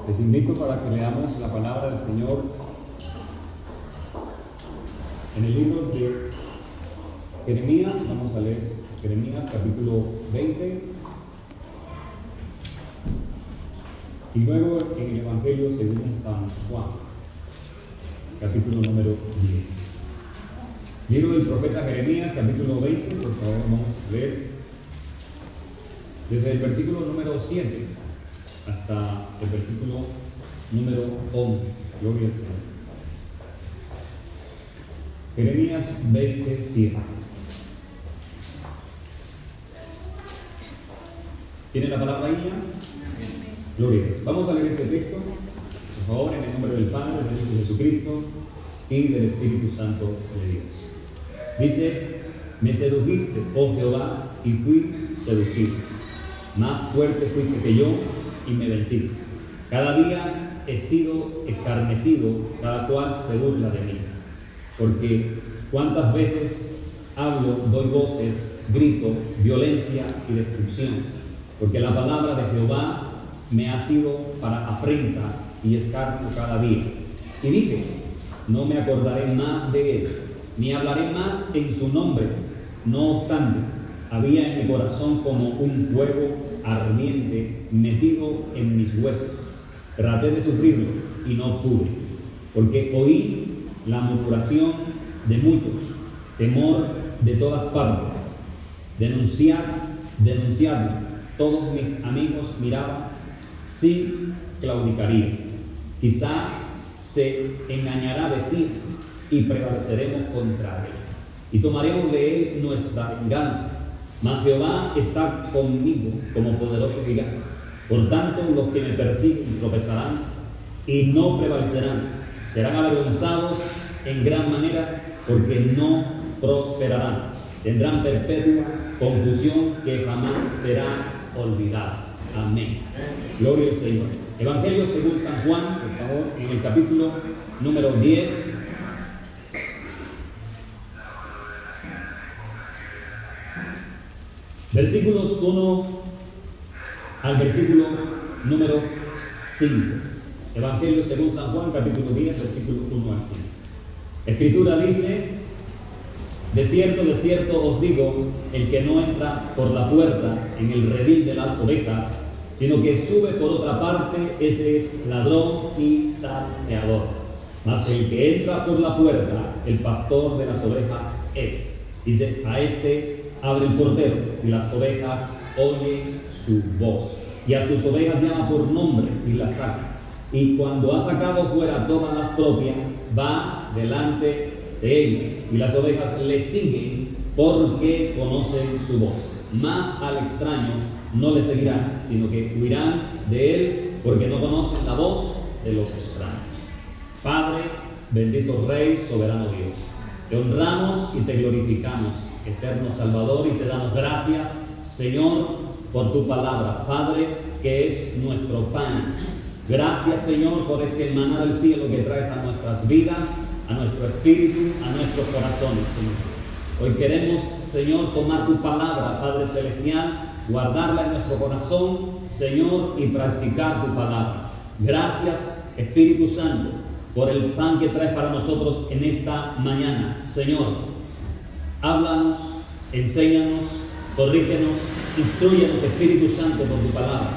Les invito para que leamos la palabra del Señor en el libro de Jeremías. Vamos a leer Jeremías capítulo 20 y luego en el Evangelio según San Juan, capítulo número 10. Libro del profeta Jeremías, capítulo 20, por favor, vamos a leer desde el versículo número 7 hasta el versículo número 11. Gloria al Señor. Jeremías 27. ¿Tiene la palabra ahí ya? Gloria a Dios. Vamos a leer este texto, por favor, en el nombre del Padre, del Hijo de Jesucristo y del Espíritu Santo de Dios. Dice: me sedujiste, oh Jehová, y fui seducido. Más fuerte fuiste que yo y me vencí. Cada día he sido escarnecido, cada cual se burla de mí. Porque cuántas veces hablo, doy voces, grito, violencia y destrucción. Porque la palabra de Jehová me ha sido para afrenta y escarnio cada día. Y dije: no me acordaré más de él, ni hablaré más en su nombre. No obstante, había en mi corazón como un fuego ardiente metido en mis huesos. Traté de sufrirlo y no pude, porque oí la murmuración de muchos, temor de todas partes. Denunciadme. Todos mis amigos miraban, sí claudicaría. Quizá se engañará de sí y prevaleceremos contra él, y tomaremos de él nuestra venganza. Mas Jehová está conmigo como poderoso gigante. Por tanto, los que me persiguen tropezarán y no prevalecerán. Serán avergonzados en gran manera, porque no prosperarán. Tendrán perpetua confusión que jamás será olvidada. Amén. Gloria al Señor. Evangelio según San Juan, por favor, en el capítulo número 10. Versículos 1 al versículo número 5. Evangelio según San Juan, capítulo 10, versículo 1 al 5. Escritura dice: de cierto os digo, el que no entra por la puerta en el redil de las ovejas, sino que sube por otra parte, ese es ladrón y salteador. Mas el que entra por la puerta, el pastor de las ovejas es. Dice: a este abre el portero, y las ovejas oyen su voz, y a sus ovejas llama por nombre y las saca. Y cuando ha sacado fuera todas las propias, va delante de ellas, y las ovejas le siguen porque conocen su voz. Mas al extraño no le seguirán, sino que huirán de él, porque no conocen la voz de los extraños. Padre, bendito Rey, soberano Dios, te honramos y te glorificamos, eterno Salvador, y te damos gracias, Señor, por tu palabra, Padre, que es nuestro pan. Gracias, Señor, por este maná del cielo que traes a nuestras vidas, a nuestro espíritu, a nuestros corazones, Señor. Hoy queremos, Señor, tomar tu palabra, Padre Celestial, guardarla en nuestro corazón, Señor, y practicar tu palabra. Gracias, Espíritu Santo, por el pan que traes para nosotros en esta mañana. Señor, háblanos, enséñanos, corrígenos, instrúyenos, Espíritu Santo, por tu palabra.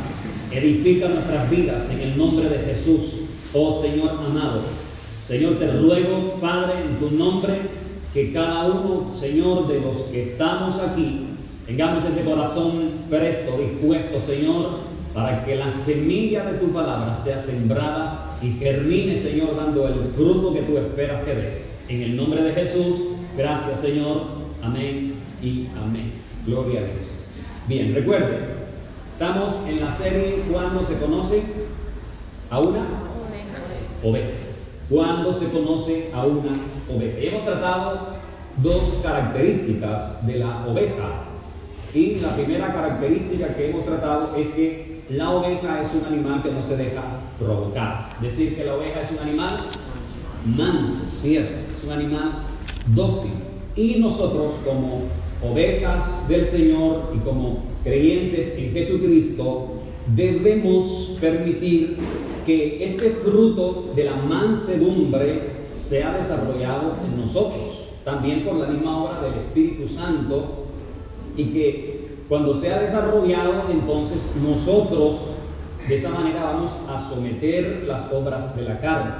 Edifica nuestras vidas en el nombre de Jesús, oh Señor amado. Señor, te ruego, Padre, en tu nombre, que cada uno, Señor, de los que estamos aquí, tengamos ese corazón presto, dispuesto, Señor, para que la semilla de tu palabra sea sembrada y germine, Señor, dando el fruto que tú esperas que dé. En el nombre de Jesús, gracias, Señor. Amén y amén. Gloria a Dios. Bien, recuerden, estamos en la serie ¿Cuándo se conoce a una oveja? ¿Cuándo se conoce a una oveja? Y hemos tratado dos características de la oveja. Y la primera característica que hemos tratado es que la oveja es un animal que no se deja provocar. Es decir, que la oveja es un animal manso, ¿cierto? Es un animal dócil. Y nosotros, como ovejas del Señor y como creyentes en Jesucristo, debemos permitir que este fruto de la mansedumbre se ha desarrollado en nosotros, también por la misma obra del Espíritu Santo, y que cuando se ha desarrollado, entonces nosotros de esa manera vamos a someter las obras de la carne.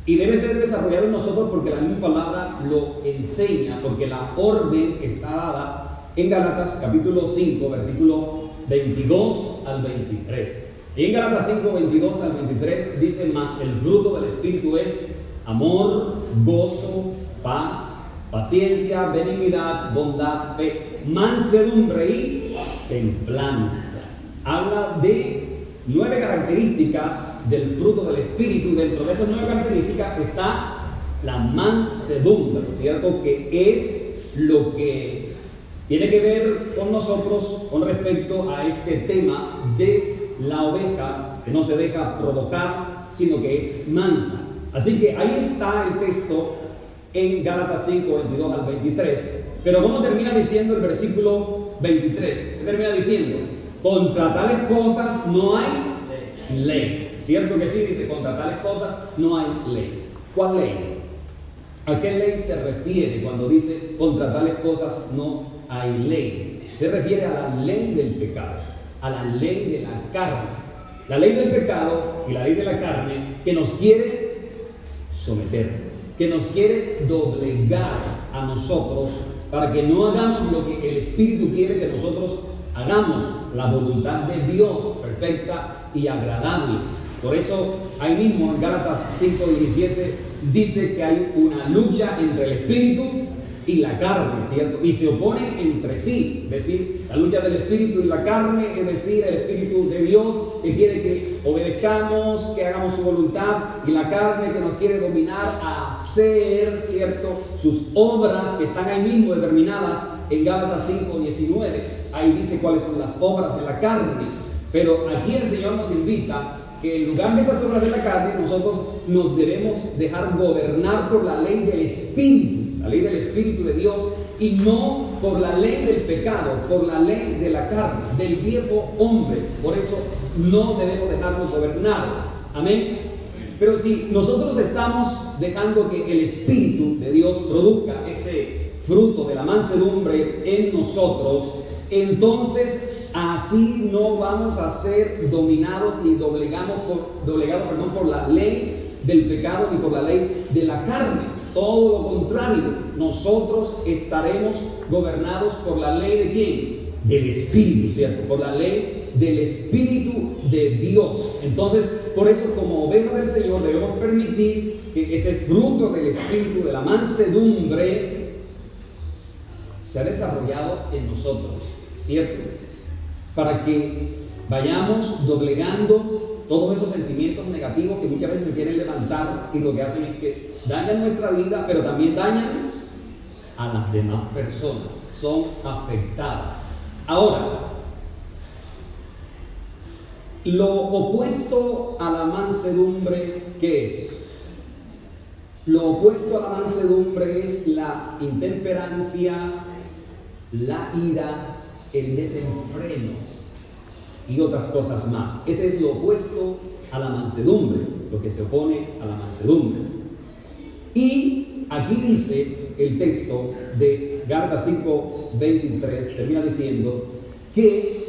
Y debe ser desarrollado en nosotros porque la misma palabra lo enseña, porque la orden está dada en Gálatas capítulo 5, versículo 22 al 23. Y en Gálatas 5, 22 al 23 dice: más el fruto del Espíritu es amor, gozo, paz, paciencia, benignidad, bondad, fe, mansedumbre y templanza. Habla de 9 características del fruto del Espíritu. Dentro de esas 9 características está la mansedumbre, ¿cierto? Que es lo que tiene que ver con nosotros con respecto a este tema de la oveja que no se deja provocar, sino que es mansa. Así que ahí está el texto en Gálatas 5, 22 al 23. Pero ¿cómo termina diciendo el versículo 23? ¿Qué termina diciendo? Contra tales cosas no hay ley. ¿Cierto que sí? Dice, contra tales cosas no hay ley. ¿Cuál ley? ¿A qué ley se refiere cuando dice contra tales cosas no hay ley? Se refiere a la ley del pecado, a la ley de la carne. La ley del pecado y la ley de la carne que nos quiere someter, que nos quiere doblegar a nosotros para que no hagamos lo que el Espíritu quiere que nosotros hagamos, la voluntad de Dios perfecta y agradable. Por eso ahí mismo en Gálatas 5:17 dice que hay una lucha entre el Espíritu y la carne, ¿cierto? Y se oponen entre sí, es decir, la lucha del Espíritu y la carne, es decir, el Espíritu de Dios que quiere que obedezcamos, que hagamos su voluntad, y la carne que nos quiere dominar a hacer, ¿cierto?, sus obras que están ahí mismo determinadas en Gálatas 5:19. Ahí dice cuáles son las obras de la carne. Pero aquí el Señor nos invita que en lugar de esas obras de la carne, nosotros nos debemos dejar gobernar por la ley del Espíritu, la ley del Espíritu de Dios, y no por la ley del pecado, por la ley de la carne, del viejo hombre. Por eso no debemos dejarnos gobernar. Amén. Pero si nosotros estamos dejando que el Espíritu de Dios produzca este fruto de la mansedumbre en nosotros, entonces así no vamos a ser dominados ni doblegados por la ley del pecado ni por la ley de la carne. Todo lo contrario, nosotros estaremos gobernados por la ley de ¿quién? Del Espíritu, ¿cierto? Por la ley del Espíritu de Dios. Entonces, por eso, como ovejas del Señor, debemos permitir que ese fruto del Espíritu, de la mansedumbre, sea desarrollado en nosotros, ¿cierto? Para que vayamos doblegando todos esos sentimientos negativos que muchas veces se quieren levantar y lo que hacen es que dañan nuestra vida, pero también dañan a las demás personas, son afectadas. Ahora, lo opuesto a la mansedumbre, ¿qué es? Lo opuesto a la mansedumbre es la intemperancia, la ira, el desenfreno y otras cosas más. Ese es lo opuesto a la mansedumbre, lo que se opone a la mansedumbre. Y aquí dice el texto de Gálatas 5:23, termina diciendo que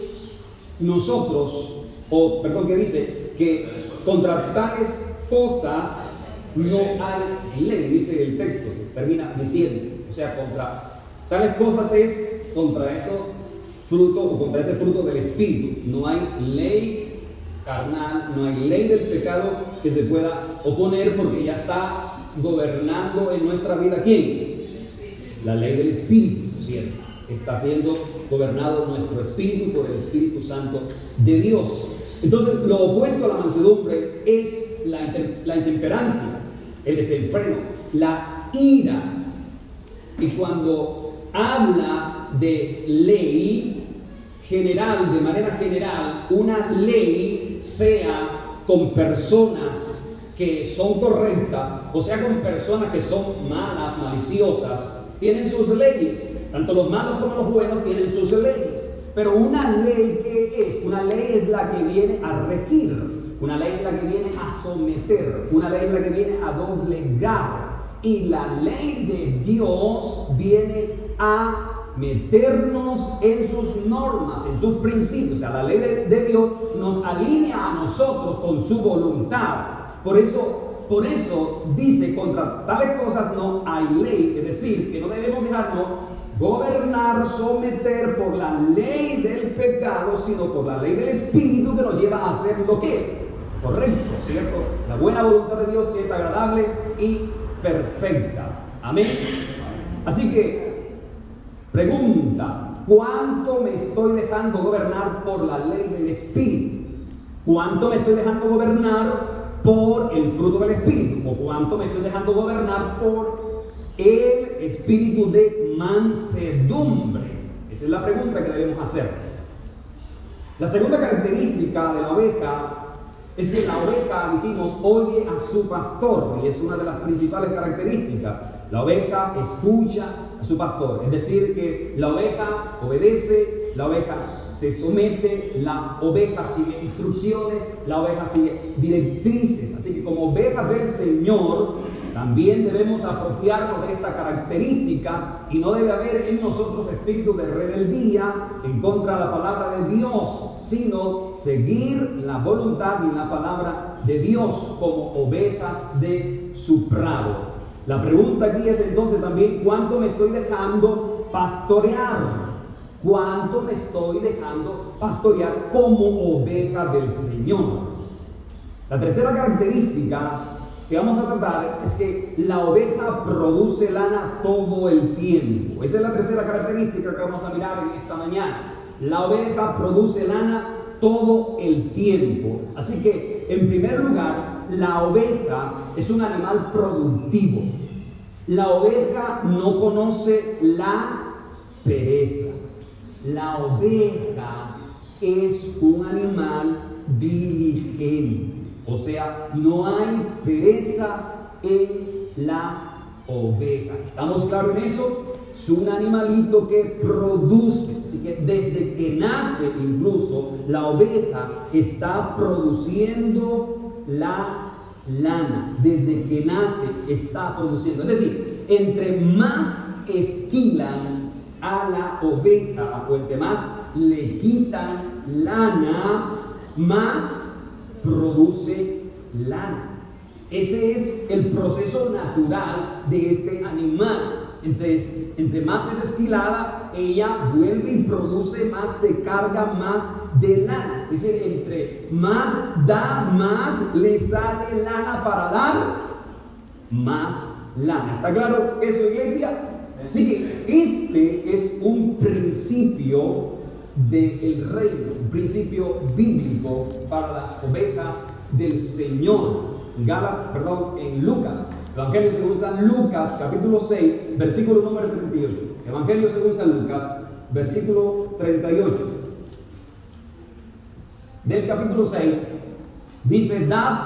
que dice que contra tales cosas no hay ley, dice el texto, se termina diciendo. O sea, contra tales cosas es contra eso fruto o contra ese fruto del Espíritu. No hay ley carnal, no hay ley del pecado que se pueda oponer, porque ya está gobernando en nuestra vida ¿quién? La ley del Espíritu, ¿cierto? Está siendo gobernado nuestro espíritu por el Espíritu Santo de Dios. Entonces, lo opuesto a la mansedumbre es la intemperancia, el desenfreno, la ira. Y cuando habla de ley general, de manera general, una ley, sea con personas que son correctas, o sea con personas que son malas, maliciosas, tienen sus leyes. Tanto los malos como los buenos tienen sus leyes. Pero una ley, ¿qué es? Una ley es la que viene a regir. Una ley es la que viene a someter, una ley es la que viene a doblegar. Y la ley de Dios viene a meternos en sus normas, en sus principios. O sea, la ley de Dios nos alinea a nosotros con su voluntad. Por eso dice, contra tales cosas no hay ley. Es decir, que no debemos dejarnos gobernar, someter por la ley del pecado, sino por la ley del Espíritu, que nos lleva a hacer lo que correcto, ¿cierto? La buena voluntad de Dios, que es agradable y perfecta. Amén. Así que, pregunta: ¿cuánto me estoy dejando gobernar por la ley del Espíritu? ¿Cuánto me estoy dejando gobernar por el fruto del Espíritu? ¿O cuánto me estoy dejando gobernar por el espíritu de mansedumbre? Esa es la pregunta que debemos hacer. La segunda característica de la oveja es que la oveja, dijimos, oye a su pastor, y es una de las principales características. La oveja escucha a su pastor, es decir, que la oveja obedece, la oveja se somete, la oveja sigue instrucciones, la oveja sigue directrices. Así que como ovejas del Señor, también debemos apropiarnos de esta característica, y no debe haber en nosotros espíritu de rebeldía en contra de la palabra de Dios, sino seguir la voluntad y la palabra de Dios como ovejas de su prado. La pregunta aquí es entonces también: ¿cuánto me estoy dejando pastorear? ¿Cuánto me estoy dejando pastorear como oveja del Señor? La tercera característica que vamos a tratar es que la oveja produce lana todo el tiempo. Esa es la tercera característica que vamos a mirar en esta mañana. La oveja produce lana todo el tiempo. Así que, en primer lugar, la oveja es un animal productivo. La oveja no conoce la pereza. La oveja es un animal diligente. O sea, no hay pereza en la oveja. ¿Estamos claros en eso? Es un animalito que produce. Así que desde que nace, incluso, la oveja está produciendo la lana. Desde que nace está produciendo. Es decir, entre más esquilan a la oveja, o entre más le quitan lana, más produce lana. Ese es el proceso natural de este animal. Entre más es esquilada, ella vuelve y produce más, se carga más de lana. Es decir, entre más da, más le sale lana para dar más lana. ¿Está claro eso, iglesia? Así que este es un principio del reino, un principio bíblico para las ovejas del Señor. En Lucas, Evangelio según San Lucas, capítulo 6, versículo número 38. Evangelio según San Lucas, versículo 38. Del capítulo 6, dice: dad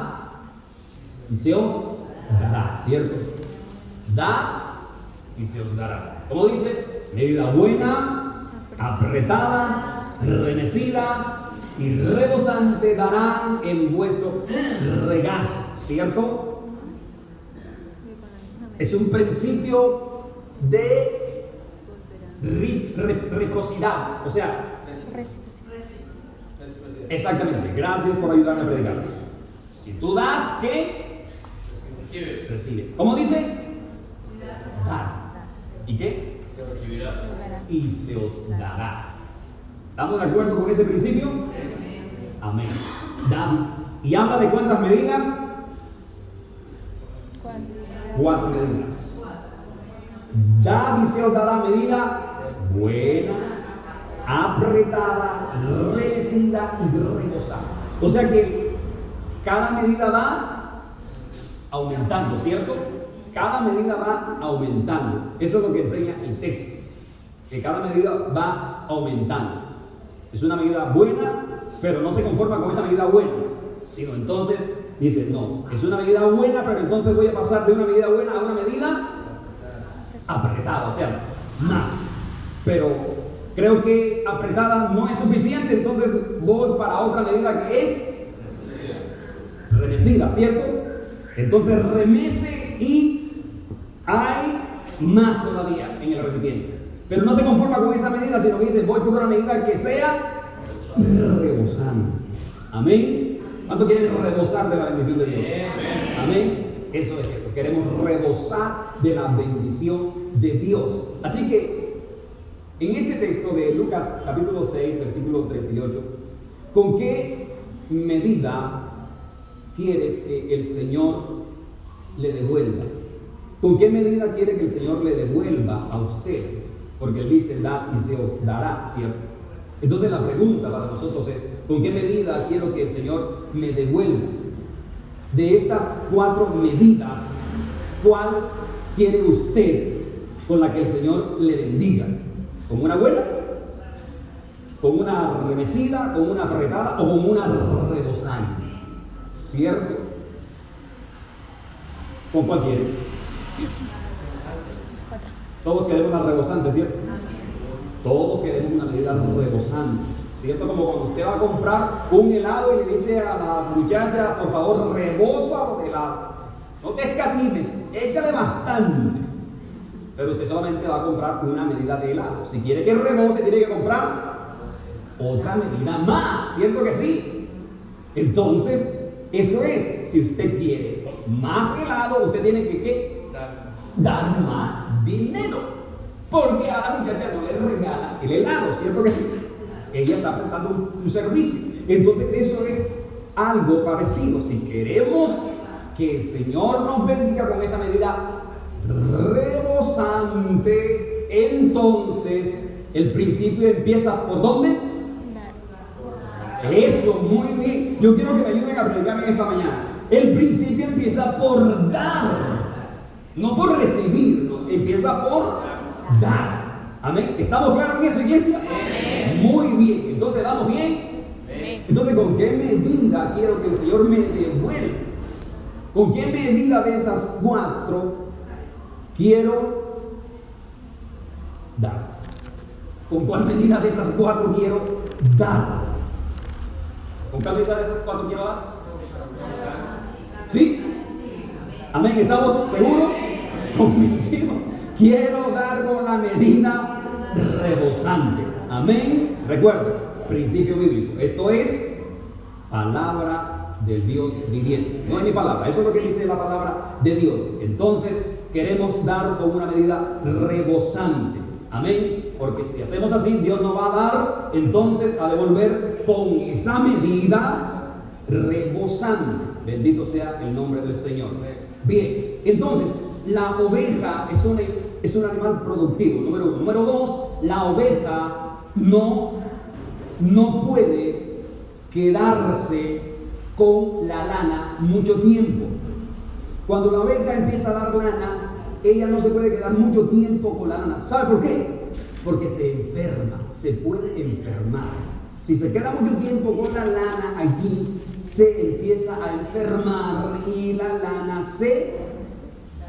y se os dará, ¿cierto? Dad y se os dará. ¿Cómo dice? Medida buena, apretada, remecida y rebosante darán en vuestro regazo, ¿cierto? Es un principio de reciprocidad, o sea, exactamente. Gracias por ayudarme a predicar. Si tú das, ¿qué? Recibes. ¿Cómo dice? Das. ¿Y qué? Y se os dará. ¿Estamos de acuerdo con ese principio? Amén. Da. ¿Y habla de cuántas medidas? 4 medidas. Da y se os dará medida buena, apretada, remecida y rebosada. O sea que cada medida va aumentando, ¿cierto? Cada medida va aumentando. Eso es lo que enseña el texto, que cada medida va aumentando. Es una medida buena, pero no se conforma con esa medida buena, sino entonces dice: no, es una medida buena, pero entonces voy a pasar de una medida buena a una medida apretada, o sea, más. Pero creo que apretada no es suficiente, entonces voy para otra medida que es remecida, ¿cierto? Entonces remece y hay más todavía en el recipiente. Pero no se conforma con esa medida, sino que dice, voy por una medida que sea rebosante. Amén. ¿Cuánto quieren rebosar de la bendición de Dios? Amén. Eso es cierto. Queremos rebosar de la bendición de Dios. Así que, en este texto de Lucas capítulo 6, versículo 38, ¿con qué medida quieres que el Señor le devuelva? ¿Con qué medida quiere que el Señor le devuelva a usted? Porque Él dice, da y se os dará, ¿cierto? Entonces la pregunta para nosotros es, ¿con qué medida quiero que el Señor me devuelva? De estas 4 medidas, ¿cuál quiere usted con la que el Señor le bendiga? ¿Con una buena? ¿Con una remecida? ¿Con una apretada? ¿O con una rebosante? ¿Cierto? ¿Con cuál quiere? Todos queremos una rebosante, ¿cierto? Todos queremos una medida rebosante, ¿cierto? Como cuando usted va a comprar un helado y le dice a la muchacha, por favor, rebosa el helado. No te escatimes, échale bastante. Pero usted solamente va a comprar una medida de helado. Si quiere que rebose, tiene que comprar otra medida más, ¿cierto que sí? Entonces, eso es, si usted quiere más helado, usted tiene que ¿qué? Dar más dinero, porque a la muchacha no le regala el helado, ¿cierto que sí? Ella está prestando un servicio. Entonces eso es algo parecido. Si queremos que el Señor nos bendiga con esa medida rebosante, entonces el principio empieza ¿por dónde? Eso, muy bien. Yo quiero que me ayuden a predicar en esta mañana. El principio empieza por dar, no por recibir, no, empieza por dar. Amén. ¿Estamos claros en eso, iglesia? Amén. Muy bien. Entonces, ¿damos bien? Amén. Entonces, ¿con qué medida quiero que el Señor me devuelva? ¿Con qué medida de esas 4 quiero dar? ¿Con cuál medida de esas 4 quiero dar? ¿Con qué medida de esas 4 quiero dar? ¿Sí? Amén. ¿Estamos seguros? Convencidos. Quiero dar con la medida rebosante. Amén. Recuerda, principio bíblico. Esto es palabra del Dios viviente. No es mi palabra, eso es lo que dice la palabra de Dios. Entonces, queremos dar con una medida rebosante. Amén. Porque si hacemos así, Dios nos va a dar, entonces, a devolver con esa medida rebosante. Bendito sea el nombre del Señor. Bien, entonces, la oveja es un animal productivo, número 1. Número 2, la oveja no puede quedarse con la lana mucho tiempo. Cuando la oveja empieza a dar lana, ella no se puede quedar mucho tiempo con la lana. ¿Sabe por qué? Porque se enferma, se puede enfermar. Si se queda mucho tiempo con la lana allí, se empieza a enfermar y la lana se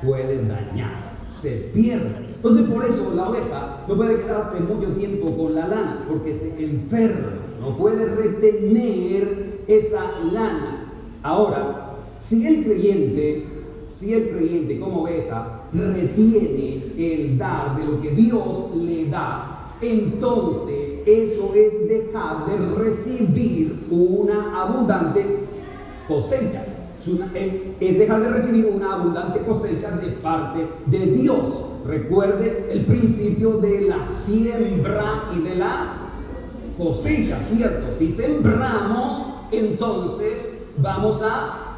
puede dañar, se pierde. Entonces por eso la oveja no puede quedarse mucho tiempo con la lana, porque se enferma, no puede retener esa lana. Ahora, si el creyente como oveja retiene el dar de lo que Dios le da, entonces eso es dejar de recibir una abundante cosecha. Es dejar de recibir una abundante cosecha de parte de Dios. Recuerde el principio de la siembra y de la cosecha, ¿cierto? Si sembramos, entonces vamos a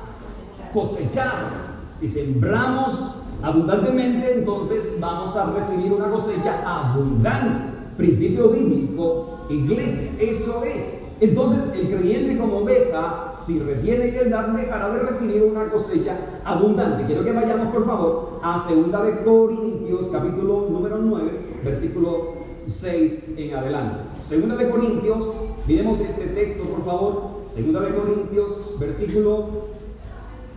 cosechar. Si sembramos abundantemente, entonces vamos a recibir una cosecha abundante. Principio bíblico, iglesia, eso es. Entonces el creyente como oveja, si retiene el dar, dejará de recibir una cosecha abundante. Quiero que vayamos por favor a 2 de Corintios capítulo número 9, versículo 6 en adelante. 2 de Corintios, miremos este texto por favor. 2 de Corintios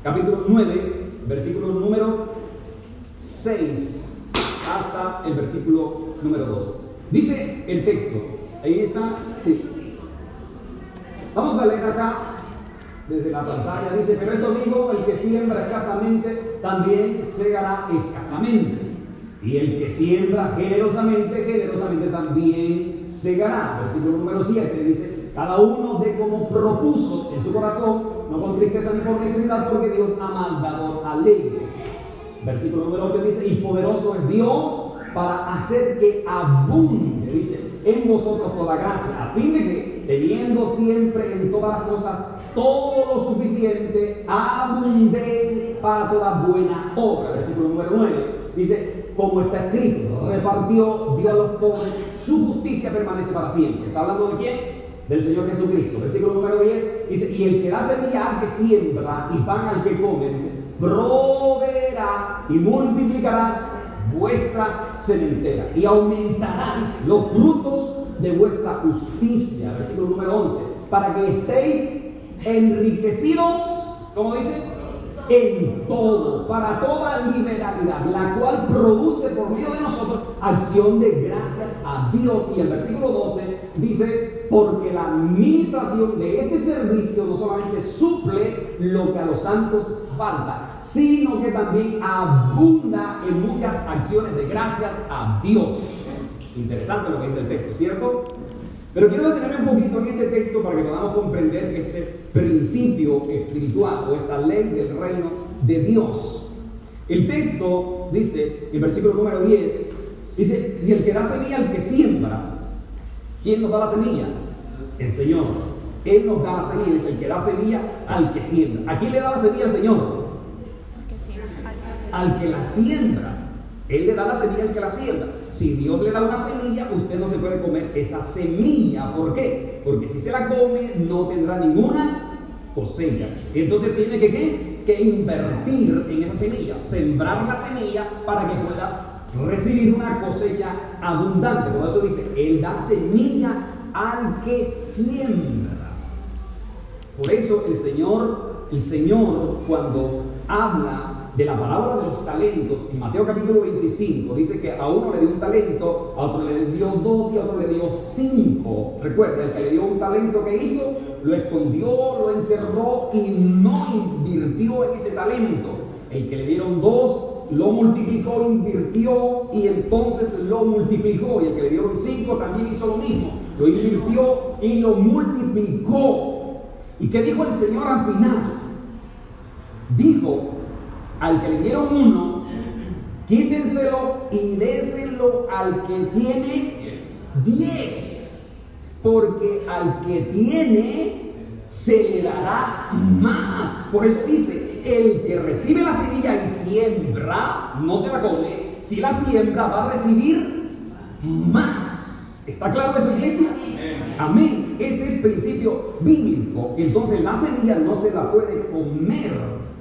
capítulo 9, versículo número 6 hasta el versículo número 12. Dice el texto, ahí está, sí. Vamos a leer acá desde la pantalla, dice, pero esto dijo, el que siembra escasamente, también segará escasamente. Y el que siembra generosamente, generosamente también segará. Versículo número 7 dice, cada uno de como propuso en su corazón, no con tristeza ni por necesidad, porque Dios ama al dador alegre. Versículo número 8 dice, y poderoso es Dios para hacer que abunde, dice, en vosotros toda gracia, a fin de que, teniendo siempre en todas las cosas todo lo suficiente, abunde para toda buena obra. Versículo número 9 dice, como está escrito, repartió, dio a los pobres, su justicia permanece para siempre. ¿Está hablando de quién? Del Señor Jesucristo. Versículo número 10 dice, y el que da semilla al que siembra y pan al que come, dice, proveerá y multiplicará vuestra sementera y aumentará, dice, los frutos de vuestra justicia. Versículo número 11, para que estéis enriquecidos, ¿cómo dice? En todo, para toda liberalidad, la cual produce por medio de nosotros acción de gracias a Dios. Y el versículo 12 dice, porque la administración de este servicio no solamente suple lo que a los santos falta, sino que también abunda en muchas acciones de gracias a Dios. Interesante lo que dice el texto, ¿cierto? Pero quiero detenerme un poquito en este texto para que podamos comprender este principio espiritual o esta ley del reino de Dios. El texto dice, el versículo número 10, dice, y el que da semilla al que siembra. ¿Quién nos da la semilla? El Señor. Él nos da la semilla, es el que da semilla al que siembra. ¿A quién le da la semilla al Señor? Al que la siembra. Él le da la semilla al que la siembra. Si Dios le da una semilla, usted no se puede comer esa semilla. ¿Por qué? Porque si se la come, no tendrá ninguna cosecha. Entonces tiene que invertir en esa semilla, sembrar la semilla para que pueda recibir una cosecha abundante. Por eso dice, Él da semilla al que siembra. Por eso el Señor cuando habla de la parábola de los talentos, en Mateo capítulo 25, dice que a uno le dio un talento, a otro le dio 2 y a otro le dio 5. Recuerda, el que le dio un talento, ¿qué hizo? Lo escondió, lo enterró y no invirtió en ese talento. El que le dieron 2, lo multiplicó, invirtió y entonces lo multiplicó. Y el que le dieron 5 también hizo lo mismo, lo invirtió y lo multiplicó. ¿Y qué dijo el Señor al final? Dijo, al que le dieron 1, quítenselo y déselo al que tiene 10, porque al que tiene se le dará más. Por eso dice, el que recibe la semilla y siembra, no se la come, si la siembra va a recibir más. ¿Está claro eso, iglesia? Amén. Ese es principio bíblico. Entonces la semilla no se la puede comer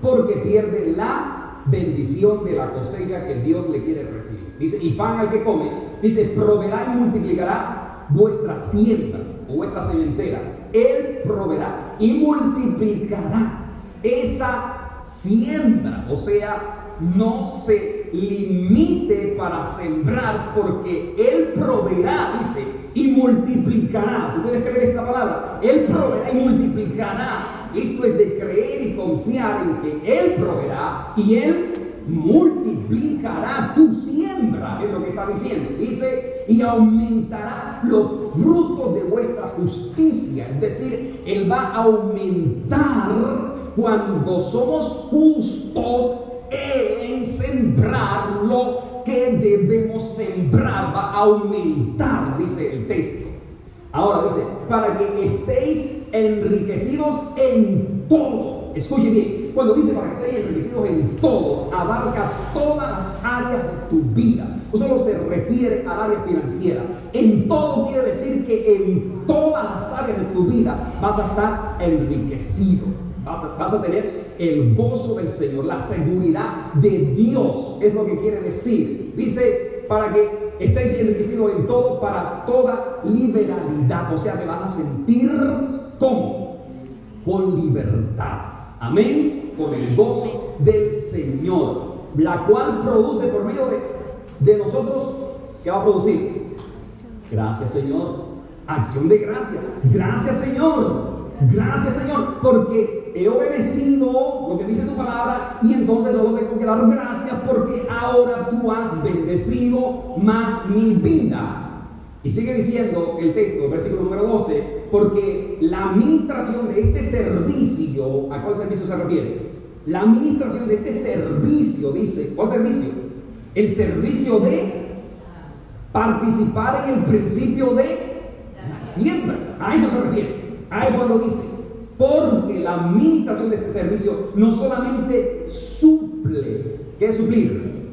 porque pierde la bendición de la cosecha que Dios le quiere recibir. Dice, y pan al que come, dice, proveerá y multiplicará vuestra siembra o vuestra sementera. Él proveerá y multiplicará esa siembra. O sea, no se limite para sembrar, porque Él proveerá, dice, y multiplicará. ¿Tú puedes creer esta palabra? Él proveerá y multiplicará. Esto es de creer y confiar en que Él proveerá y Él multiplicará tu siembra, es lo que está diciendo. Dice, y aumentará los frutos de vuestra justicia. Es decir, Él va a aumentar cuando somos justos en sembrar lo que debemos sembrar. Va a aumentar, dice el texto. Ahora dice, para que estéis enriquecidos en todo. Escuche bien, cuando dice para que estéis enriquecidos en todo, abarca todas las áreas de tu vida. No solo se refiere al área financiera. En todo quiere decir que en todas las áreas de tu vida vas a estar enriquecido. Vas a tener el gozo del Señor, la seguridad de Dios. Es lo que quiere decir. Dice, para que estéis enriquecidos en todo, para toda liberalidad. O sea, te vas a sentir ¿cómo? Con libertad. Amén. Con el gozo del Señor, la cual produce por medio de nosotros, ¿qué va a producir? Gracias, Señor. Acción de gracia. Gracias, Señor. Gracias, Señor. Porque he obedecido lo que dice tu palabra y entonces solo tengo que dar gracias porque ahora tú has bendecido más mi vida. Y sigue diciendo el texto, versículo número 12, porque la administración de este servicio, ¿a cuál servicio se refiere? La administración de este servicio, dice, ¿cuál servicio? El servicio de participar en el principio de la siembra. A eso se refiere. A eso lo dice. Porque la administración de este servicio no solamente suple, ¿qué es suplir?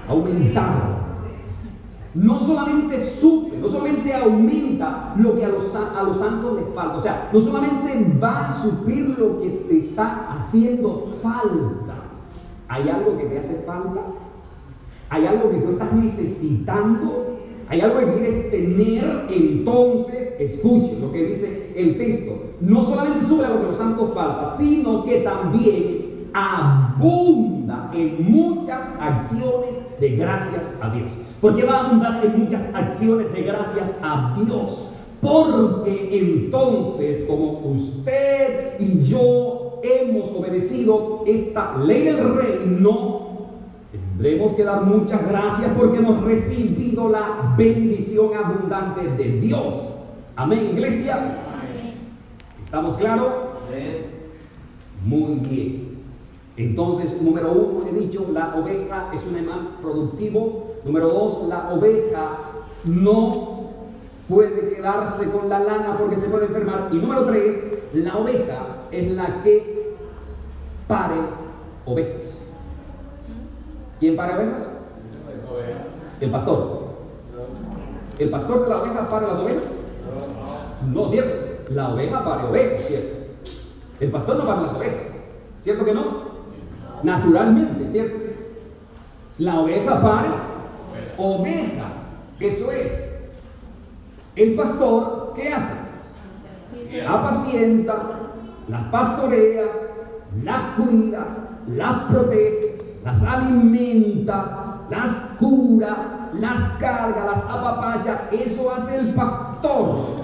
Aumentar. No solamente suple, no solamente aumenta lo que a los santos les falta. O sea, no solamente va a suplir lo que te está haciendo falta. ¿Hay algo que te hace falta? ¿Hay algo que tú estás necesitando? ¿Hay algo que quieres tener? Entonces, escuchen lo que dice el texto. No solamente suple lo que a los santos falta, sino que también abunda en muchas acciones de gracias a Dios. ¿Por qué va a abundar en muchas acciones de gracias a Dios? Porque entonces, como usted y yo hemos obedecido esta ley del reino, tendremos que dar muchas gracias porque hemos recibido la bendición abundante de Dios. Amén, iglesia. Amén. ¿Estamos claros? Muy bien. Entonces, número 1, he dicho, la oveja es un animal productivo. Número 2, la oveja no puede quedarse con la lana porque se puede enfermar. Y número 3, la oveja es la que pare ovejas. ¿Quién pare ovejas? El pastor. ¿El pastor de la oveja pare las ovejas? No, ¿cierto? La oveja pare ovejas, ¿cierto? El pastor no pare las ovejas, ¿cierto que no? Naturalmente, ¿cierto? La oveja pare oveja. Eso es. El pastor, ¿qué hace? Apacienta, las pastorea, las cuida, las protege, las alimenta, las cura, las carga, las apapacha. Eso hace el pastor.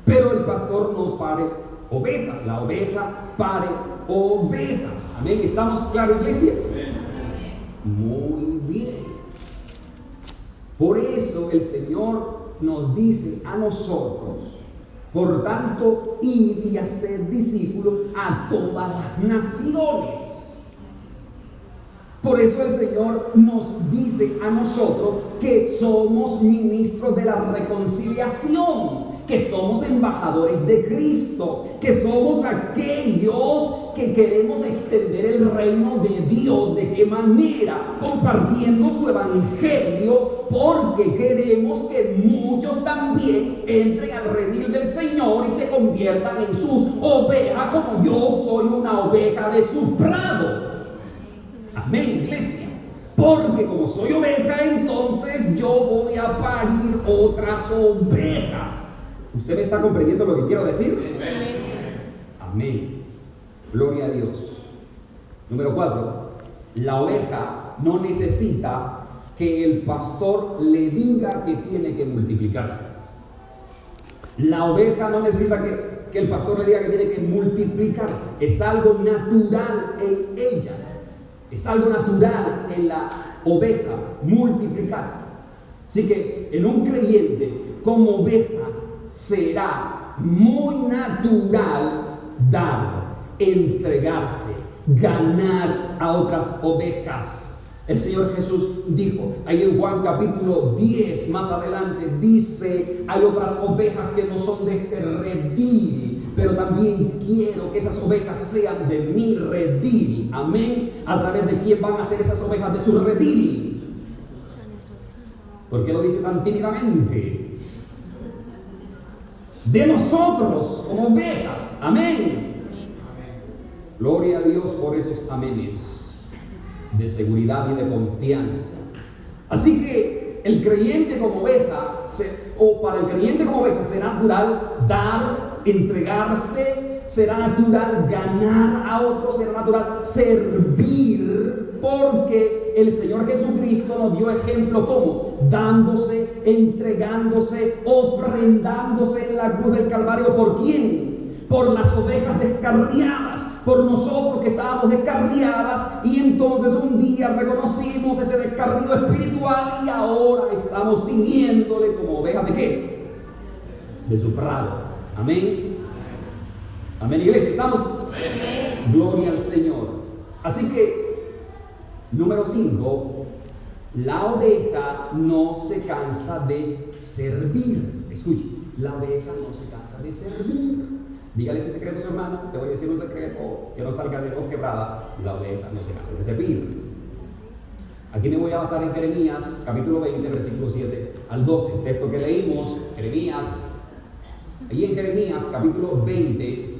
Pero el pastor no pare ovejas, la oveja pare ovejas. Amén. ¿Estamos claros, iglesia? Muy bien. Por eso el Señor nos dice a nosotros: por tanto, id y haced discípulos a todas las naciones. Por eso el Señor nos dice a nosotros que somos ministros de la reconciliación, que somos embajadores de Cristo, que somos aquellos que queremos extender el reino de Dios. ¿De qué manera? Compartiendo su evangelio, porque queremos que muchos también entren al redil del Señor y se conviertan en sus ovejas, como yo soy una oveja de su prado. Amén, iglesia. Porque como soy oveja, entonces yo voy a parir otras ovejas. ¿Usted me está comprendiendo lo que quiero decir? Amén. Gloria a Dios. Número 4. La oveja no necesita que el pastor le diga que tiene que multiplicarse. La oveja no necesita que el pastor le diga que tiene que multiplicarse. Es algo natural en ella. Es algo natural en la oveja multiplicarse. Así que en un creyente como oveja será muy natural dar, entregarse, ganar a otras ovejas. El Señor Jesús dijo, ahí en Juan capítulo 10, más adelante, dice: hay otras ovejas que no son de este redil, pero también quiero que esas ovejas sean de mi redil. Amén. ¿A través de quién van a ser esas ovejas de su redil? ¿Por qué lo dice tan tímidamente? De nosotros como ovejas. Amén. Gloria a Dios por esos amenes de seguridad y de confianza. Así que el creyente como oveja, para el creyente como oveja será natural dar, entregarse, será natural ganar a otros, será natural servir, porque el Señor Jesucristo nos dio ejemplo como dándose, entregándose, ofrendándose en la cruz del Calvario. ¿Por quién? por las ovejas descarriadas, por nosotros que estábamos descarriadas, y entonces un día reconocimos ese descarrío espiritual y ahora estamos siguiéndole como ovejas ¿de qué? De su prado. Amén. Amén, iglesia, ¿estamos? Amén. Gloria al Señor. Así que, número 5, la oveja no se cansa de servir. Escuche, la oveja no se cansa de servir. Dígale ese secreto a su hermano. Te voy a decir un secreto que no salga de voz quebrada. La oveja no se cansa de servir. Aquí me voy a basar en Jeremías, capítulo 20, versículo 7 al 12. El texto que leímos, Jeremías. Allí en Jeremías, capítulo 20,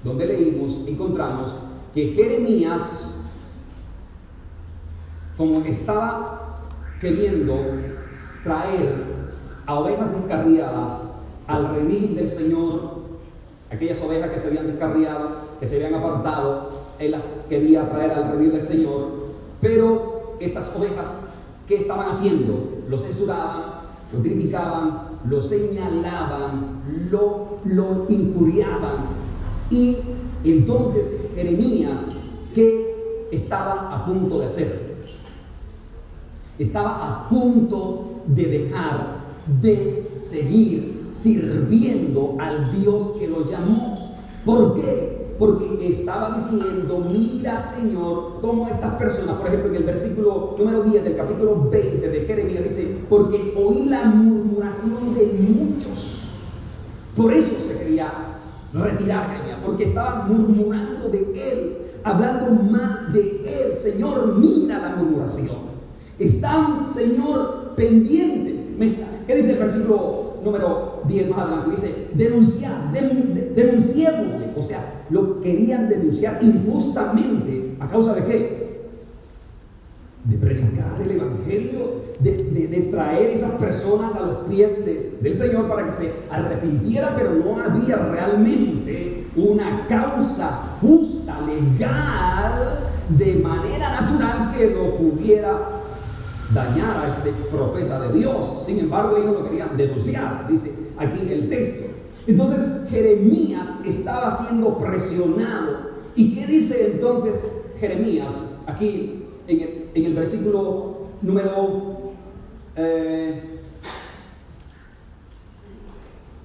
donde leímos, encontramos que Jeremías, como estaba queriendo traer a ovejas descarriadas al redil del Señor, aquellas ovejas que se habían descarriado, que se habían apartado, él las quería traer al redil del Señor, pero estas ovejas, ¿qué estaban haciendo? Lo censuraban, lo criticaban, lo señalaban, lo injuriaban. Y entonces Jeremías, ¿qué estaba a punto de hacer? Estaba a punto de dejar de seguir sirviendo al Dios que lo llamó. ¿Por qué? Porque estaba diciendo, mira Señor, cómo estas personas, por ejemplo en el versículo número 10 del capítulo 20 de Jeremías dice, porque oí la murmuración de muchos. Por eso se quería retirar Jeremías, porque estaban murmurando de él, hablando mal de él. Señor, mira la murmuración. Están, Señor, pendientes. ¿Qué dice el versículo número 10 más adelante? Dice, denunciémosle. O sea, lo querían denunciar injustamente. ¿A causa de qué? De predicar el evangelio, de traer esas personas a los pies del Señor para que se arrepintieran, pero no había realmente una causa justa, legal, de manera natural que lo pudiera dañar a este profeta de Dios. Sin embargo, ellos lo querían denunciar, dice aquí el texto. Entonces Jeremías estaba siendo presionado. ¿Y qué dice entonces Jeremías aquí en el versículo número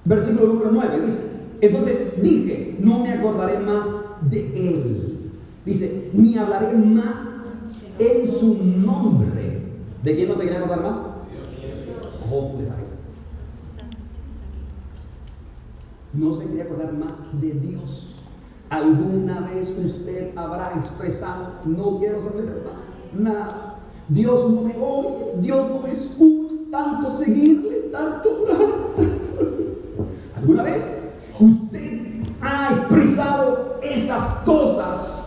versículo número 9? Dice, entonces dije, no me acordaré más de él. Dice, ni hablaré más en su nombre. ¿De quién no se quiere acordar más? ¿Cómo le parece? No se quiere acordar más de Dios. ¿Alguna vez usted habrá expresado, no quiero saber más nada? Dios no me oye, Dios no me escucha, tanto seguirle, tanto orar. ¿Alguna vez usted ha expresado esas cosas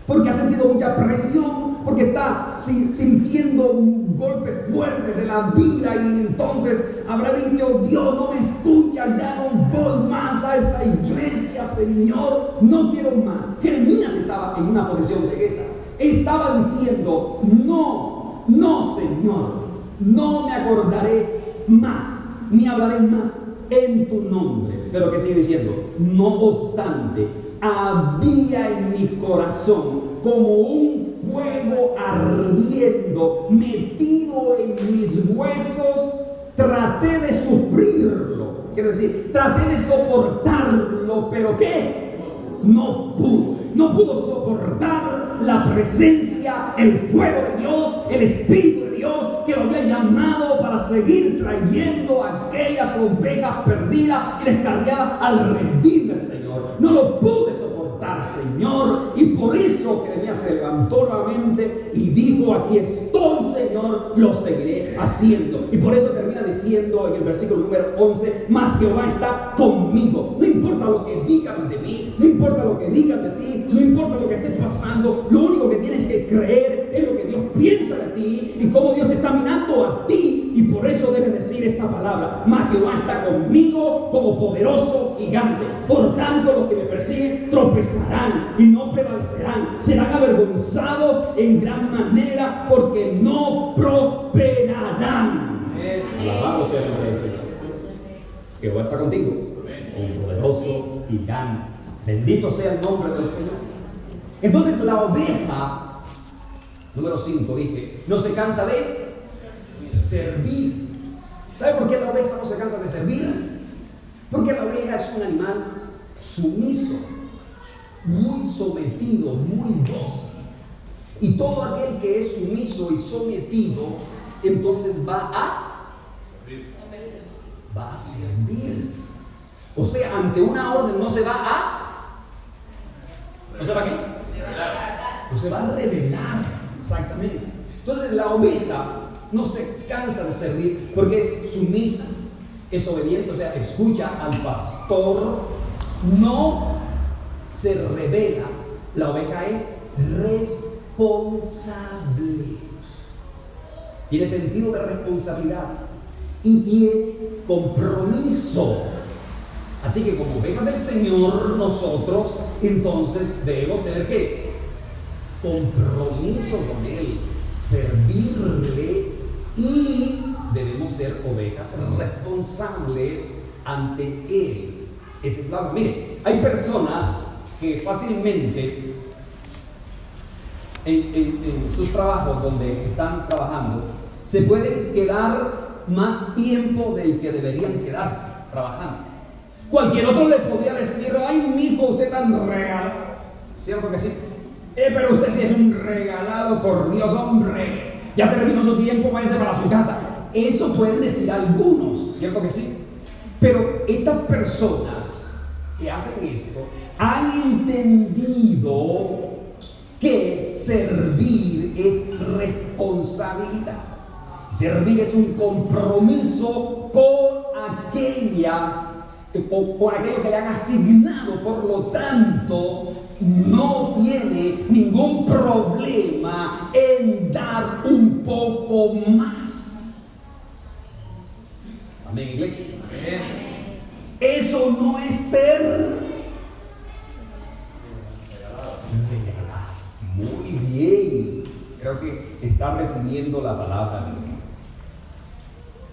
porque ha sentido mucha presión, porque está sintiendo un golpe fuerte de la vida y entonces habrá dicho, Dios no me escucha, ya no voy más a esa iglesia, Señor, no quiero más? Jeremías estaba en una posición de esa. Estaba diciendo, no Señor, no me acordaré más, ni hablaré más en tu nombre. Pero que sigue diciendo, no obstante, había en mi corazón como un fuego ardiendo metido en mis huesos. Traté de sufrirlo, quiero decir, traté de soportarlo, pero ¿qué? No pudo soportar la presencia, el fuego de Dios, el Espíritu de Dios que lo había llamado para seguir trayendo a aquellas ovejas perdidas y descarriadas al redil del Señor. No lo pude soportar, Señor, y por eso Jeremías se levantó nuevamente y dijo, aquí estoy, Señor, lo seguiré haciendo. Y por eso termina diciendo en el versículo número 11, mas Jehová está conmigo. No importa lo que digan de mí, no importa lo que digan de ti, no importa lo que estés pasando, lo único que tienes que creer es lo que Dios piensa de ti y cómo Dios te está mirando a ti. Y por eso debes decir esta palabra, mas Jehová está conmigo como poderoso gigante. Por tanto, los que me persiguen tropezarán y no prevalecerán, serán avergonzados en gran manera porque no prosperarán. Alabado sea el nombre del Señor. Jehová está contigo como poderoso y gana. Bendito sea el nombre del Señor. Entonces la oveja, número 5, dije, no se cansa de servir. ¿Sabe por qué la oveja no se cansa de servir? Porque la oveja es un animal sumiso, muy sometido, muy dócil. Y todo aquel que es sumiso y sometido, entonces va a servir. O sea, ante una orden no se va a... ¿No se va a qué? No se va a rebelar. Exactamente. Entonces la oveja no se cansa de servir porque es sumisa, es obediente, o sea, escucha al pastor, no se revela. La oveja es responsable, tiene sentido de responsabilidad y tiene compromiso. Así que como ovejas del Señor, nosotros entonces debemos tener ¿qué? Compromiso con Él, servirle, y debemos ser ovejas responsables ante Él. Esa es la... Mire, hay personas que fácilmente en sus trabajos donde están trabajando se pueden quedar más tiempo del que deberían quedarse trabajando. Cualquier otro le podría decir: ay, mijo, usted tan regalado. ¿Cierto que sí? Pero usted sí es un regalado, por Dios, hombre. Ya terminó su tiempo, váyase para su casa. Eso pueden decir algunos, ¿cierto que sí? Pero estas personas que hacen esto han entendido que servir es responsabilidad. Servir es un compromiso con aquello que le han asignado. Por lo tanto, no tiene ningún problema en dar un poco más. Amén, iglesia. Amén. Eso no es ser regalado. Muy bien. Creo que está recibiendo la palabra de Dios.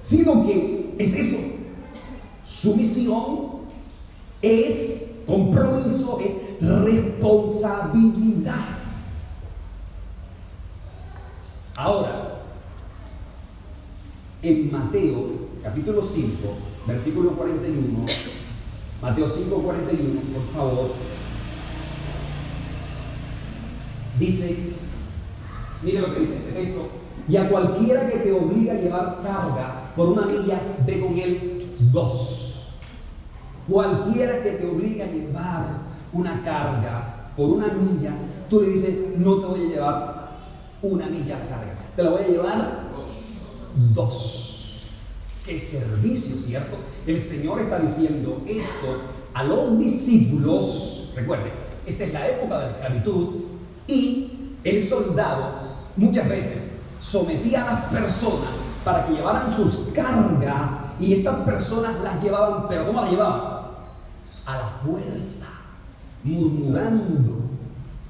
Sino que es eso. Sumisión es compromiso, es responsabilidad. Ahora, en Mateo capítulo 5, versículo 41, Mateo 5, 41, por favor, dice, mire lo que dice este texto: y a cualquiera que te obligue a llevar carga por una milla, ve con él 2. Cualquiera que te obligue a llevar una carga por una milla, tú le dices: no te voy a llevar una milla de carga, te la voy a llevar 2. ¡Qué servicio!, ¿cierto? El Señor está diciendo esto a los discípulos. Recuerden, esta es la época de la esclavitud y el soldado muchas veces sometía a las personas para que llevaran sus cargas, y estas personas las llevaban, pero ¿cómo las llevaban? A la fuerza, murmurando,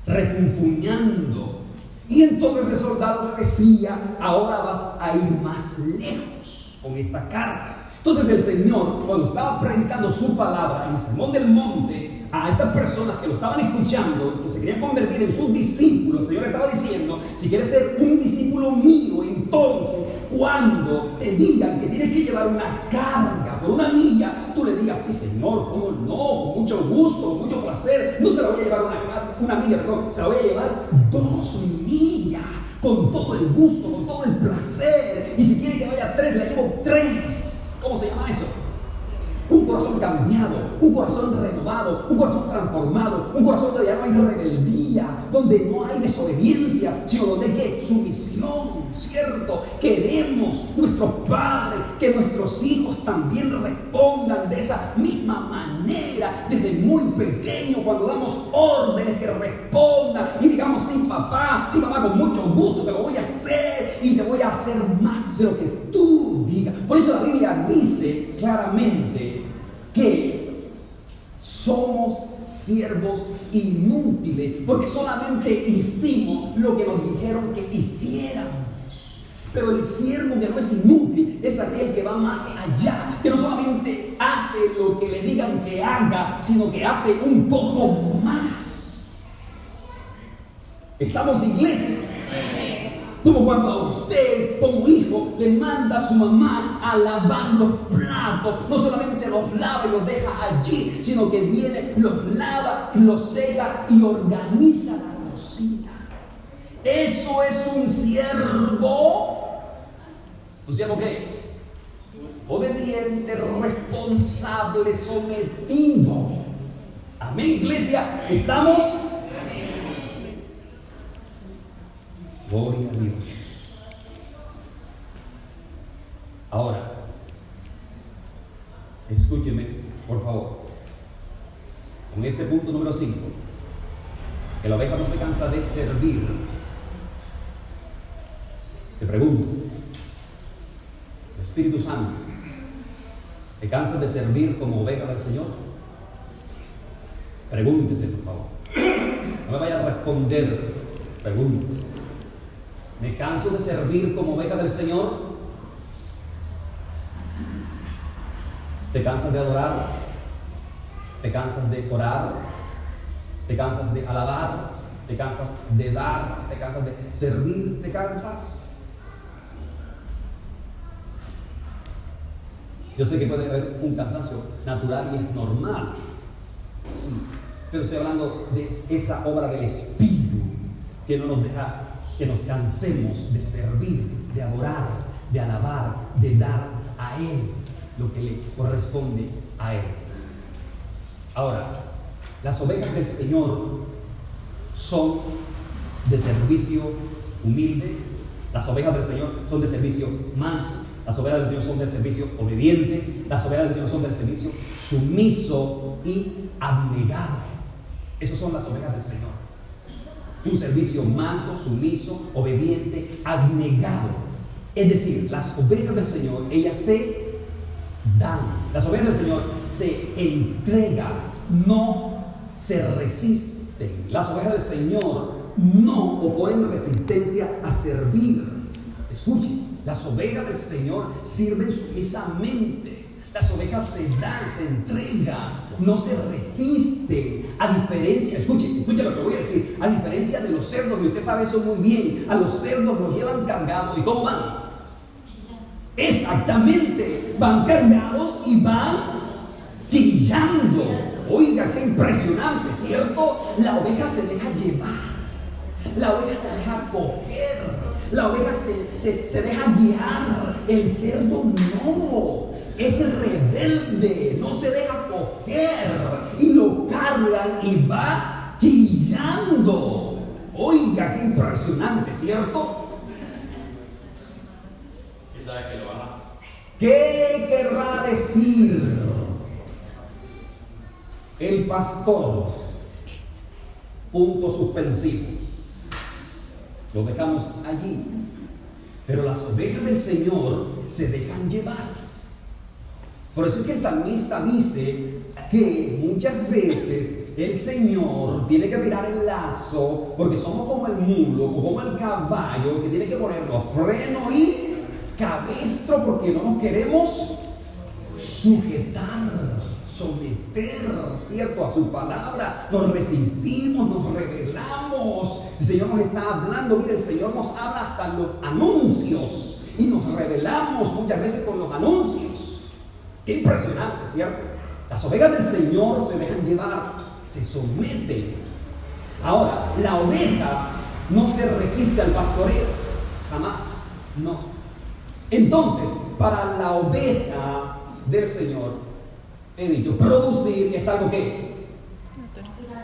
refunfuñando. Y entonces el soldado le decía: ahora vas a ir más lejos con esta carga. Entonces el Señor, cuando estaba predicando su palabra en el Sermón del Monte a estas personas que lo estaban escuchando, que se querían convertir en sus discípulos, el Señor estaba diciendo: si quieres ser un discípulo mío, entonces cuando te digan que tienes que llevar una carga por una milla, tú le digas: sí, Señor, cómo no, con mucho gusto, con mucho placer. No se la voy a llevar una milla, perdón, se la voy a llevar 2 millas, con todo el gusto, con todo el placer. Y si quiere que vaya 3, la llevo 3. ¿Cómo se llama eso? Un corazón cambiado, un corazón renovado, un corazón transformado, un corazón donde ya no hay rebeldía, donde no hay desobediencia, sino donde hay ¿qué? Sumisión, ¿cierto? Queremos nuestros padres, que nuestros hijos también respondan de esa misma manera, desde muy pequeño, cuando damos órdenes, que respondan y digamos: sí, papá, con mucho gusto te lo voy a hacer, y te voy a hacer más de lo que tú digas. Por eso la Biblia dice claramente que somos siervos inútiles, porque solamente hicimos lo que nos dijeron que hiciéramos. Pero el siervo que no es inútil es aquel que va más allá, que no solamente hace lo que le digan que haga, sino que hace un poco más. ¿Estamos, iglesia? Como cuando usted, como hijo, le manda a su mamá a lavar los platos. No solamente los lava y los deja allí, sino que viene, los lava, los seca y organiza la cocina. Eso es un siervo. ¿Un siervo qué? Obediente, responsable, sometido. Amén, iglesia. ¿Estamos? Gloria a Dios. Ahora, escúcheme, por favor. En este punto número 5, que la oveja no se cansa de servir. Te pregunto, Espíritu Santo, ¿te cansas de servir como oveja del Señor? Pregúntese, por favor. No me vaya a responder. Pregúntese. ¿Me canso de servir como oveja del Señor? ¿Te cansas de adorar? ¿Te cansas de orar? ¿Te cansas de alabar? ¿Te cansas de dar? ¿Te cansas de servir? ¿Te cansas? Yo sé que puede haber un cansancio natural y es normal. Sí, pero estoy hablando de esa obra del Espíritu que no nos deja que nos cansemos de servir, de adorar, de alabar, de dar a Él lo que le corresponde a Él. Ahora, las ovejas del Señor son de servicio humilde, las ovejas del Señor son de servicio manso, las ovejas del Señor son de servicio obediente, las ovejas del Señor son de servicio sumiso y abnegado. Esas son las ovejas del Señor. Un servicio manso, sumiso, obediente, abnegado. Es decir, las ovejas del Señor, ellas se dan. Las ovejas del Señor se entregan, no se resisten. Las ovejas del Señor no oponen resistencia a servir. Escuchen, las ovejas del Señor sirven sumisamente. Las ovejas se dan, se entregan, no se resisten. A diferencia, escuche lo que voy a decir. A diferencia de los cerdos, y usted sabe eso muy bien, a los cerdos los llevan cargados. ¿Y cómo van? Exactamente, van cargados y van chillando. Oiga, qué impresionante, ¿cierto? La oveja se deja llevar, la oveja se deja coger, la oveja se deja guiar. El cerdo no. Es rebelde, no se deja coger y lo cargan y va chillando. Oiga, qué impresionante, ¿cierto? ¿Y sabe que lo van a? ¿Qué querrá decir el pastor? Punto suspensivo. Lo dejamos allí. Pero las ovejas del Señor se dejan llevar. Por eso es que el salmista dice que muchas veces el Señor tiene que tirar el lazo, porque somos como el mulo o como el caballo que tiene que ponernos freno y cabestro, porque no nos queremos sujetar, someter, ¿cierto?, a su palabra. Nos resistimos, nos rebelamos. El Señor nos está hablando. Mire, el Señor nos habla hasta en los anuncios y nos rebelamos muchas veces con los anuncios. Qué impresionante, ¿cierto? Las ovejas del Señor se dejan llevar, se someten. Ahora, la oveja no se resiste al pastoreo, jamás, no. Entonces, para la oveja del Señor, he dicho, producir es algo que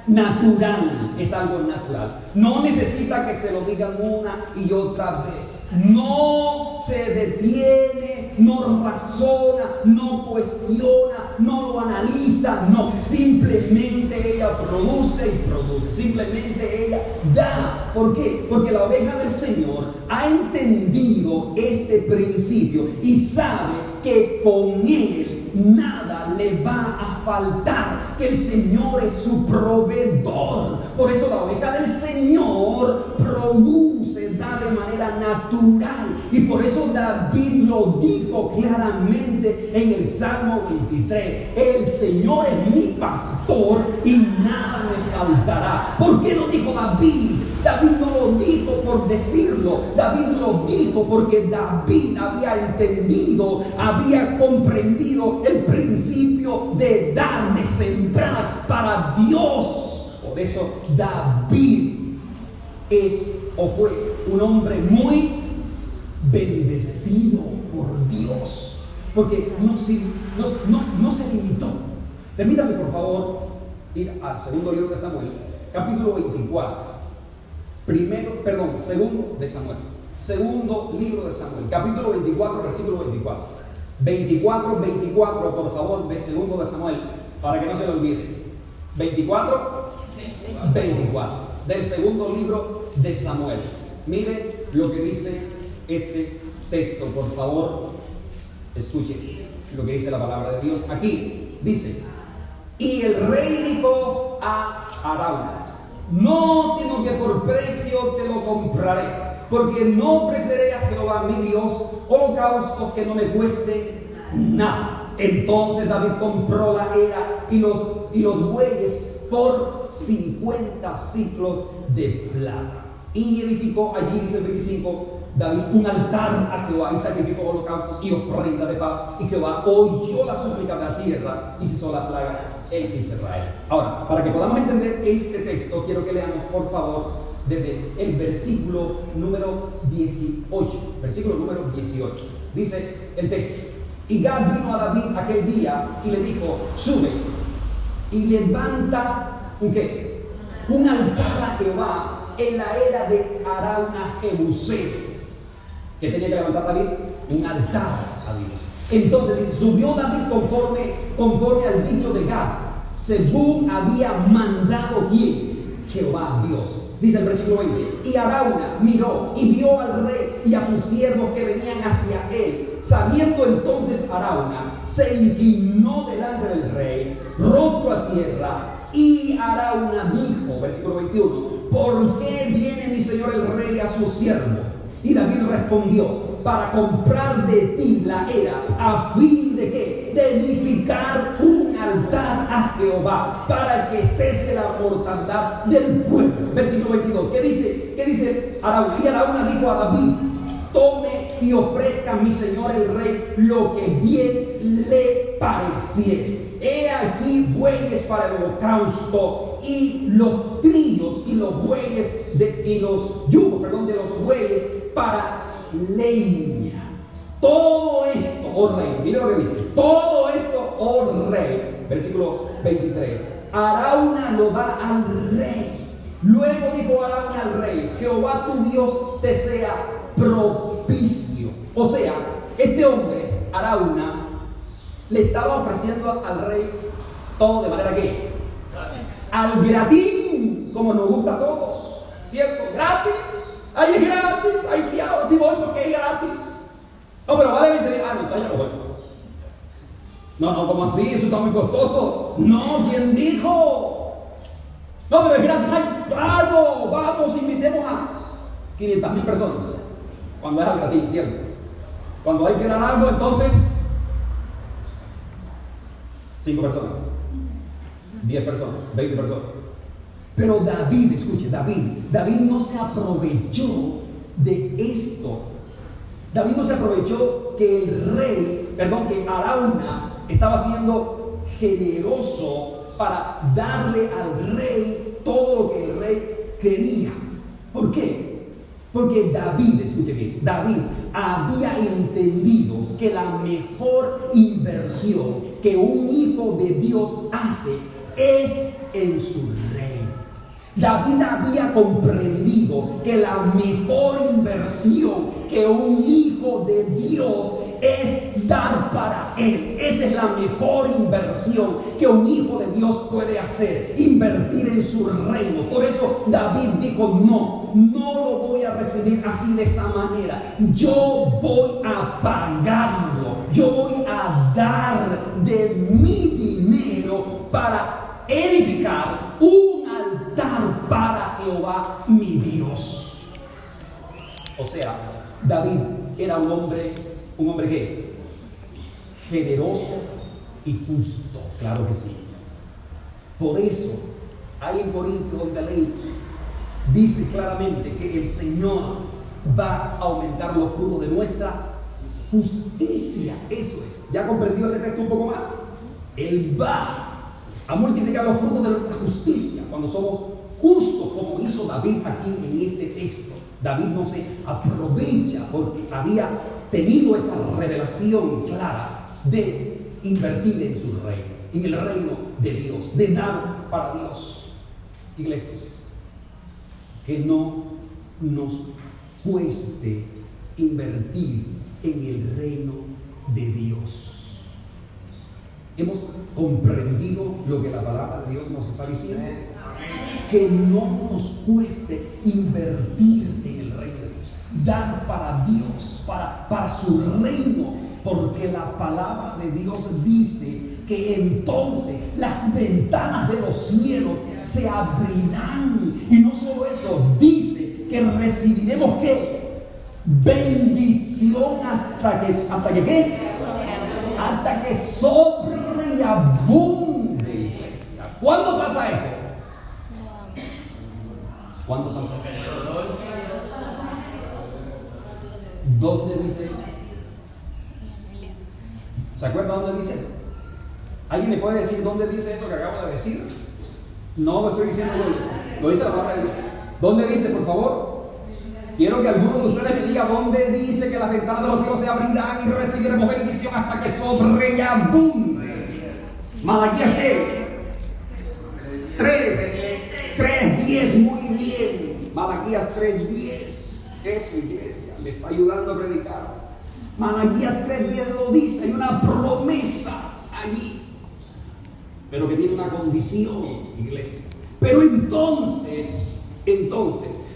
natural, es algo natural. No necesita que se lo digan una y otra vez. No se detiene, no razona, no cuestiona, no lo analiza, no. Simplemente ella produce y produce. Simplemente ella da. ¿Por qué? Porque la oveja del Señor ha entendido este principio y sabe que con él nada le va a faltar, que el Señor es su proveedor. Por eso la oveja del Señor produce, da de manera natural. Y por eso David lo dijo claramente en el Salmo 23. El Señor es mi pastor y nada me faltará. ¿Por qué lo dijo David? David no lo dijo por decirlo. David lo dijo porque David había entendido, había comprendido el principio de dar, de sembrar para Dios. Por eso David fue un hombre muy bendecido por Dios, porque no se limitó. Permítame por favor ir al segundo libro de Samuel, capítulo 24. Segundo libro de Samuel, capítulo 24, versículo 24. 24, por favor, de segundo de Samuel, para que no se lo olvide. 24, del segundo libro de Samuel. Mire lo que dice este texto, por favor, escuche lo que dice la palabra de Dios. Aquí dice: y el rey dijo a Arauna: no, sino que por precio te lo compraré, porque no ofreceré a Jehová mi Dios holocaustos que no me cueste nada. Entonces David compró la era y los bueyes por 50 ciclos de plata. Y edificó allí, dice el 25, David un altar a Jehová y sacrificó holocaustos y ofrenda de paz. Y Jehová oyó la súplica de la tierra y cesó la plaga en Israel. Ahora, para que podamos entender este texto, quiero que leamos, por favor, desde el versículo número 18. Versículo número 18. Dice el texto: y Gad vino a David aquel día y le dijo: sube y levanta un altar a Jehová en la era de Arauna Jebuseo. ¿Qué tenía que levantar David? Un altar a Dios. Entonces subió David conforme al dicho de Gad, según había mandado Jehová Dios. Dice el versículo 20: y Arauna miró y vio al rey y a sus siervos que venían hacia él. Sabiendo entonces Arauna, se inclinó delante del rey, rostro a tierra. Y Arauna dijo, versículo 21: ¿por qué viene mi señor el rey a su siervo? Y David respondió: para comprar de ti la era, a fin de ¿qué? De edificar un altar a Jehová, para que cese la mortandad del pueblo. Versículo 22, ¿qué dice Arauna? Y Arauna dijo a David: tome y ofrezca a mi señor el rey lo que bien le pareciere. He aquí bueyes para el holocausto y los trillos y los bueyes y los yugos, de los bueyes para leña. Todo esto, oh rey, mira lo que dice: todo esto, oh rey, versículo 23, Arauna lo da al rey. Luego dijo Arauna al rey: Jehová tu Dios te sea propicio. O sea, este hombre, Arauna, le estaba ofreciendo al rey todo de manera que al gratín, como nos gusta a todos, ¿cierto? Gratis, ahí es gratis, ahí sí, ahora sí voy porque es gratis. No, pero vale 20. No, entonces ya no voy. No, ¿cómo así? Eso está muy costoso. No, ¿quién dijo? No, pero es gratis. Ay, claro, vamos, invitemos a 500,000 personas. Cuando es al gratín, ¿cierto? Cuando hay que dar algo, entonces 5 personas, 10 personas, 20 personas. Pero David, escuche, David no se aprovechó de esto. David no se aprovechó que que Arauna estaba siendo generoso para darle al rey todo lo que el rey quería. ¿Por qué? Porque David, escuche bien, David había entendido que la mejor inversión que un hijo de Dios hace es en su rey. David había comprendido que la mejor inversión que un hijo de Dios es dar para él. Esa es la mejor inversión que un hijo de Dios puede hacer, invertir en su reino. Por eso David dijo: no lo voy a recibir así, de esa manera. Yo voy a pagarlo, yo voy a dar de mi dinero para edificar un altar para Jehová mi Dios. O sea, David era un hombre ¿qué? Generoso y justo, claro que sí. Por eso, ahí en Corintios donde leí, dice claramente que el Señor va a aumentar los frutos de nuestra justicia. Eso es. ¿Ya comprendió ese texto un poco más? Él va a multiplicar los frutos de nuestra justicia cuando somos justos, como hizo David aquí en este texto. David no se aprovecha porque había tenido esa revelación clara de invertir en su reino, en el reino de Dios, de dar para Dios. Iglesia, que no nos cueste invertir en el reino de Dios. Hemos comprendido lo que la palabra de Dios nos está diciendo. Que no nos cueste invertir en el reino de Dios, dar para Dios, para su reino, porque la palabra de Dios dice que entonces las ventanas de los cielos se abrirán. Y no solo eso, dice que recibiremos ¿qué? Bendición hasta que ¿qué? Hasta que sobre y abunde, iglesia. ¿Cuándo pasa eso? ¿Cuándo pasa eso? ¿Dónde dice eso? ¿Se acuerdan dónde dice eso? ¿Alguien me puede decir dónde dice eso que acabo de decir? No lo estoy diciendo yo, lo dice la palabra de Dios. ¿Dónde dice, por favor? Quiero que alguno de ustedes me diga dónde dice que las ventanas de los cielos se abrirán y recibiremos bendición hasta que sobreabunde. Malaquías 3:10, muy bien. Malaquías 3:10. Eso, iglesia, le está ayudando a predicar. Malaquías 3:10 lo dice, hay una promesa allí, pero que tiene una condición, iglesia. Pero entonces,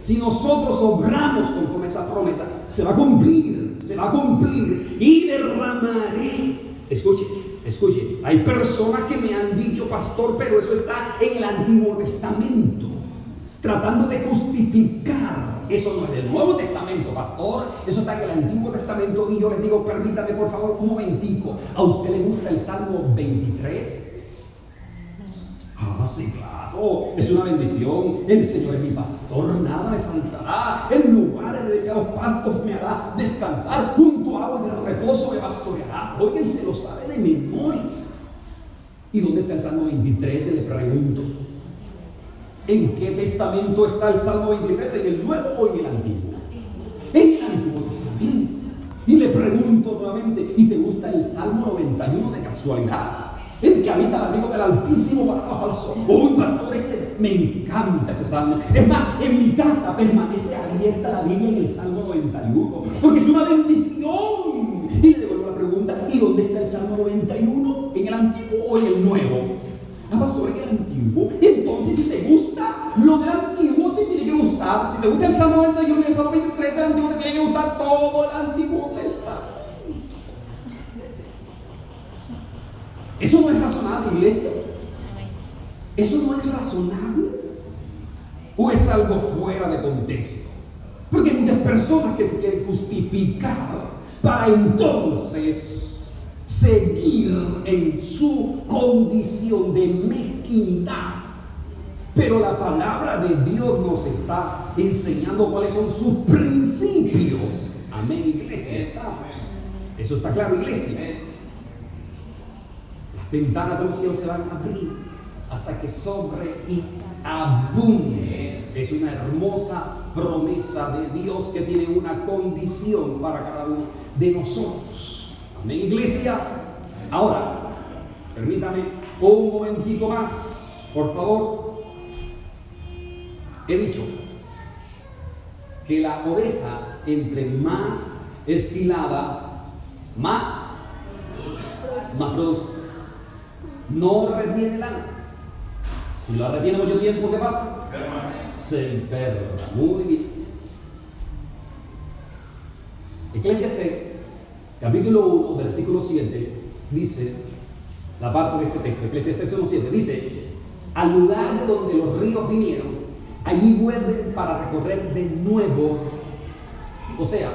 si nosotros obramos conforme a esa promesa, se va a cumplir, y derramaré. Escuche, hay personas que me han dicho, pastor, pero eso está en el Antiguo Testamento, tratando de justificar. Eso no es del Nuevo Testamento, pastor, eso está en el Antiguo Testamento. Y yo les digo, permítame por favor un momentico, ¿a usted le gusta el Salmo 23? Ah, sí, claro, es una bendición. El Señor es mi pastor, nada me faltará. En lugares de delicados pastos me hará descansar, junto a aguas del reposo me pastoreará. Oiga, y se lo sabe de memoria. ¿Y dónde está el Salmo 23? Le pregunto. ¿En qué testamento está el Salmo 23? ¿En el Nuevo o en el Antiguo? En el Antiguo Testamento. Y le pregunto nuevamente, ¿y te gusta el Salmo 91 de casualidad? El que habita al abrigo del Altísimo para bajo al sol. Uy, pastor, me encanta ese salmo. Es más, en mi casa permanece abierta la Biblia en el Salmo 91, porque es una bendición. Y le devuelvo la pregunta, ¿y dónde está el Salmo 91? ¿En el Antiguo o en el Nuevo? Ah, pastor, en el Antiguo. Entonces, si te gusta lo del Antiguo, te tiene que gustar. Si te gusta el Salmo 91 y el Salmo 23 del Antiguo, te tiene que gustar todo el Antiguo Testamento. Eso no es razonable, iglesia. Eso no es razonable. ¿O es algo fuera de contexto? Porque hay muchas personas que se quieren justificar para entonces seguir en su condición de mezquindad. Pero la palabra de Dios nos está enseñando cuáles son sus principios. Amén, iglesia. Eso está claro, iglesia. Ventanas de los cielos se van a abrir hasta que sobre y abunde. Es una hermosa promesa de Dios que tiene una condición para cada uno de nosotros. Amén, iglesia. Ahora, permítame un momentito más, por favor. He dicho que la oveja, entre más esquilada, más produce. No retiene lana. Si la retiene mucho tiempo, ¿qué pasa? Se enferma. Muy bien. Eclesiastés, capítulo 1, versículo 7, dice, la parte de este texto, Eclesiastés 1:7, dice: al lugar de donde los ríos vinieron, allí vuelven para recorrer de nuevo O sea,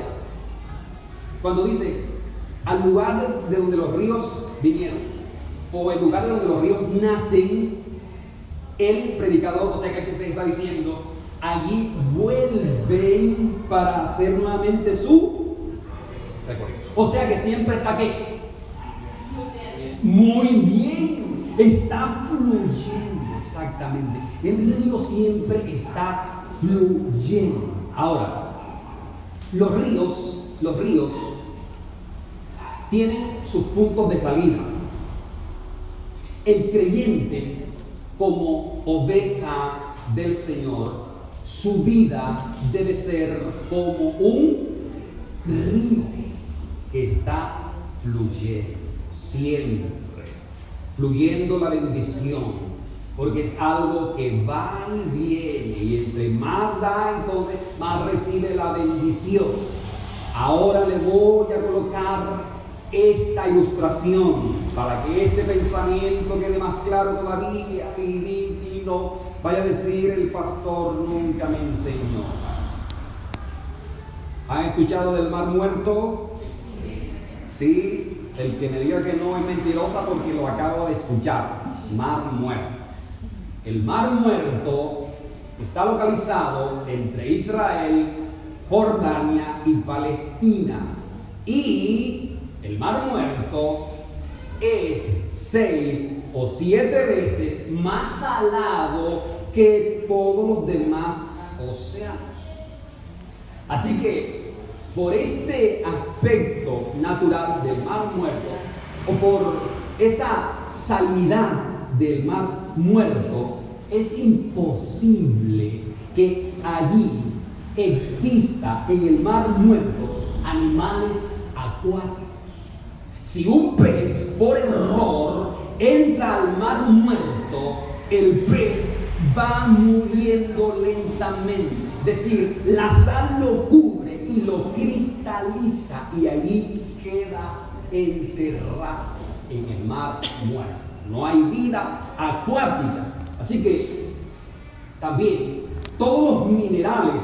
cuando dice al lugar de donde los ríos vinieron, o el lugar de donde los ríos nacen, el predicador, o sea que se está diciendo, allí vuelven para hacer nuevamente su recorrido. O sea que siempre está ¿qué? Muy bien, está fluyendo, exactamente. El río siempre está fluyendo. Ahora, los ríos tienen sus puntos de salida. El creyente, como oveja del Señor, su vida debe ser como un río que está fluyendo, siempre fluyendo la bendición, porque es algo que va y viene, y entre más da, entonces más recibe la bendición. Ahora le voy a colocar esta ilustración para que este pensamiento quede más claro todavía y no vaya a decir el pastor nunca me enseñó. ¿Han escuchado del mar muerto? Sí. El que me diga que no es mentirosa porque lo acabo de escuchar. Mar muerto. El mar muerto está localizado entre Israel, Jordania y Palestina. Y el mar muerto es 6 o 7 veces más salado que todos los demás océanos. Así que por este aspecto natural del mar muerto, o por esa salinidad del mar muerto, es imposible que allí exista en el mar muerto animales acuáticos. Si un pez por error entra al mar muerto, el pez va muriendo lentamente. Es decir, la sal lo cubre y lo cristaliza y allí queda enterrado en el mar muerto. No hay vida acuática. Así que también todos los minerales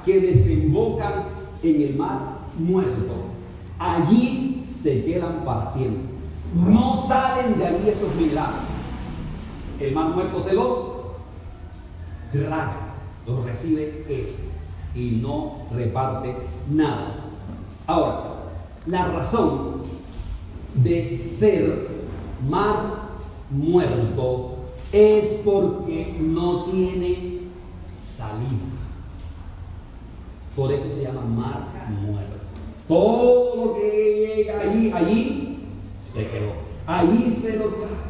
que desembocan en el mar muerto, allí se quedan para siempre. No salen de allí esos minerales. El mar muerto se los traga, los recibe él y no reparte nada. Ahora, la razón de ser mar muerto es porque no tiene salida. Por eso se llama mar muerto. Todo lo que llega allí se quedó. Allí se lo trae.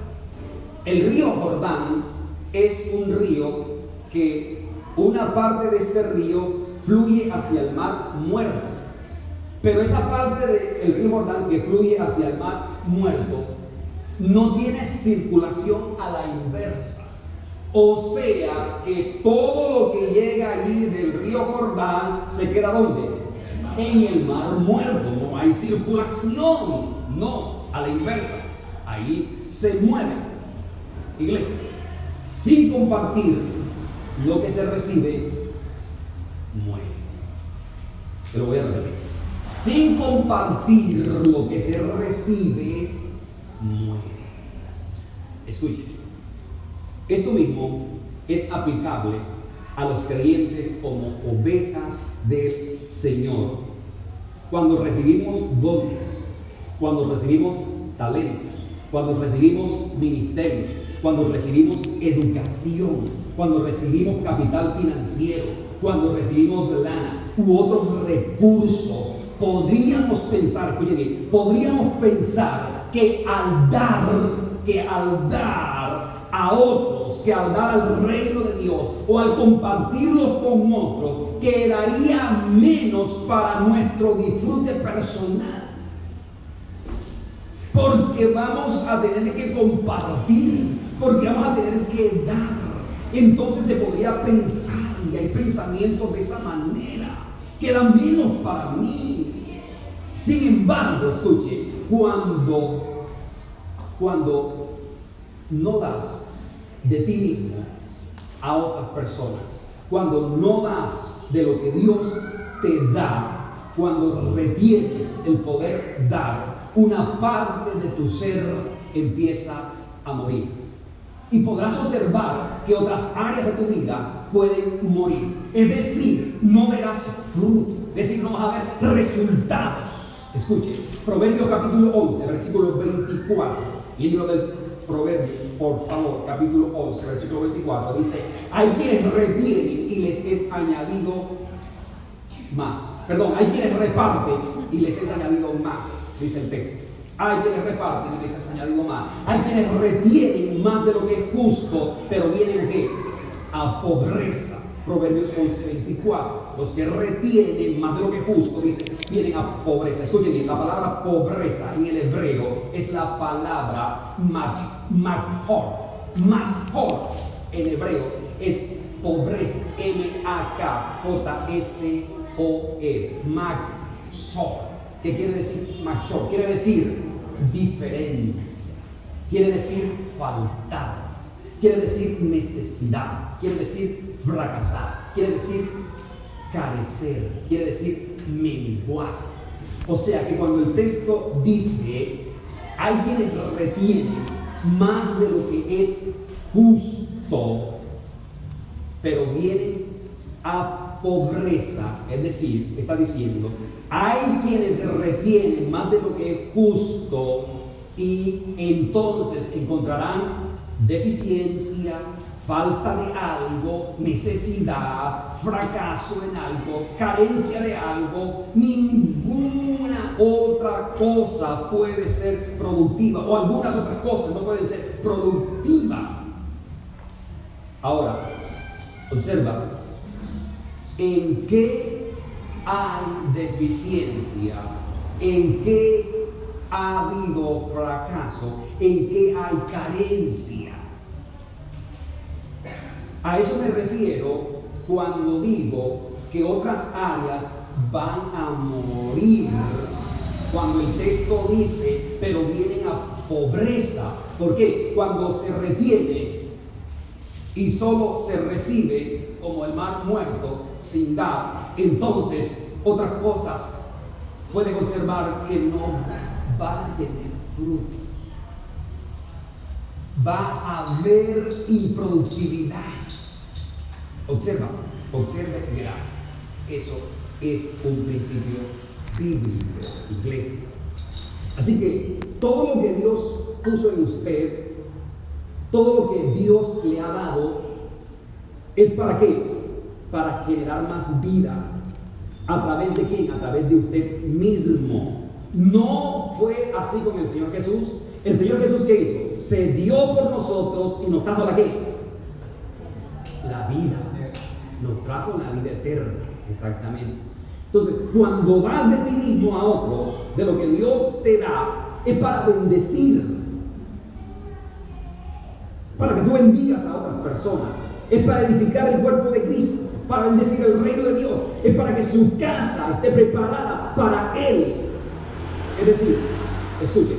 El río Jordán es un río que una parte de este río fluye hacia el mar muerto. Pero esa parte del río Jordán que fluye hacia el mar muerto no tiene circulación a la inversa. O sea que todo lo que llega allí del río Jordán se queda ¿dónde? En el mar muerto. No hay circulación. No, a la inversa. Ahí se mueve. Iglesia, sin compartir lo que se recibe, muere. Te lo voy a repetir. Sin compartir lo que se recibe, muere. Escuchen. Esto mismo es aplicable a los creyentes como ovejas del Señor. Cuando recibimos dones, cuando recibimos talentos, cuando recibimos ministerio, cuando recibimos educación, cuando recibimos capital financiero, cuando recibimos lana u otros recursos, podríamos pensar, escuchen bien, podríamos pensar que al dar a otros, que al dar al reino de Dios o al compartirlos con otros, quedaría menos para nuestro disfrute personal. Porque vamos a tener que compartir, porque vamos a tener que dar. Entonces se podría pensar, y hay pensamientos de esa manera, quedan menos para mí. Sin embargo, escuche, cuando no das de ti mismo a otras personas, cuando no das de lo que Dios te da, cuando retienes el poder dar, una parte de tu ser empieza a morir. Y podrás observar que otras áreas de tu vida pueden morir. Es decir, no verás fruto. Es decir, no vas a ver resultados. Escuche, Proverbios capítulo 11, versículo 24. Libro del Proverbios, por favor, capítulo 11, versículo 24. Dice, hay quienes retienen y les es añadido más. Perdón, hay quienes reparten y les es añadido más, dice el texto. Hay quienes reparten y les es añadido más. Hay quienes retienen más de lo que es justo, pero vienen ¿qué? A pobreza. Proverbios 11, 24. Los que retienen más de lo que es justo, dice, vienen a pobreza. Escuchen bien, la palabra pobreza en el hebreo es la palabra makhor. Makhor en hebreo es pobreza. M-A-K-J-S-O-R. Makhor. ¿Qué quiere decir makhor? Quiere decir diferencia. Quiere decir faltar. Quiere decir necesidad. Quiere decir fracasar. Quiere decir carecer. Quiere decir menguar. O sea que cuando el texto dice hay quienes retienen más de lo que es justo, pero vienen a pobreza, es decir, está diciendo hay quienes retienen más de lo que es justo y entonces encontrarán deficiencia, falta de algo, necesidad, fracaso en algo, carencia de algo. Ninguna otra cosa puede ser productiva, o algunas otras cosas no pueden ser productivas. Ahora, observa, ¿en qué hay deficiencia? ¿En qué ha habido fracaso? ¿En qué hay carencia? A eso me refiero cuando digo que otras áreas van a morir. Cuando el texto dice, pero vienen a pobreza. ¿Por qué? Cuando se retiene y solo se recibe como el mar muerto sin dar, entonces otras cosas pueden observar que no van a tener fruto. Va a haber improductividad. Observa, y verá. Eso es un principio bíblico, iglesia. Así que todo lo que Dios puso en usted, todo lo que Dios le ha dado, ¿es para qué? Para generar más vida. ¿A través de quién? A través de usted mismo. No fue así con el Señor Jesús. El Señor Jesús, ¿qué hizo? Se dio por nosotros y nos trajo la ¿qué? La vida. Nos trajo la vida eterna. Exactamente. Entonces, cuando das de ti mismo a otros, de lo que Dios te da, es para bendecir. Para que tú bendigas a otras personas. Es para edificar el cuerpo de Cristo. Para bendecir el reino de Dios. Es para que su casa esté preparada para Él. Es decir, escuchen,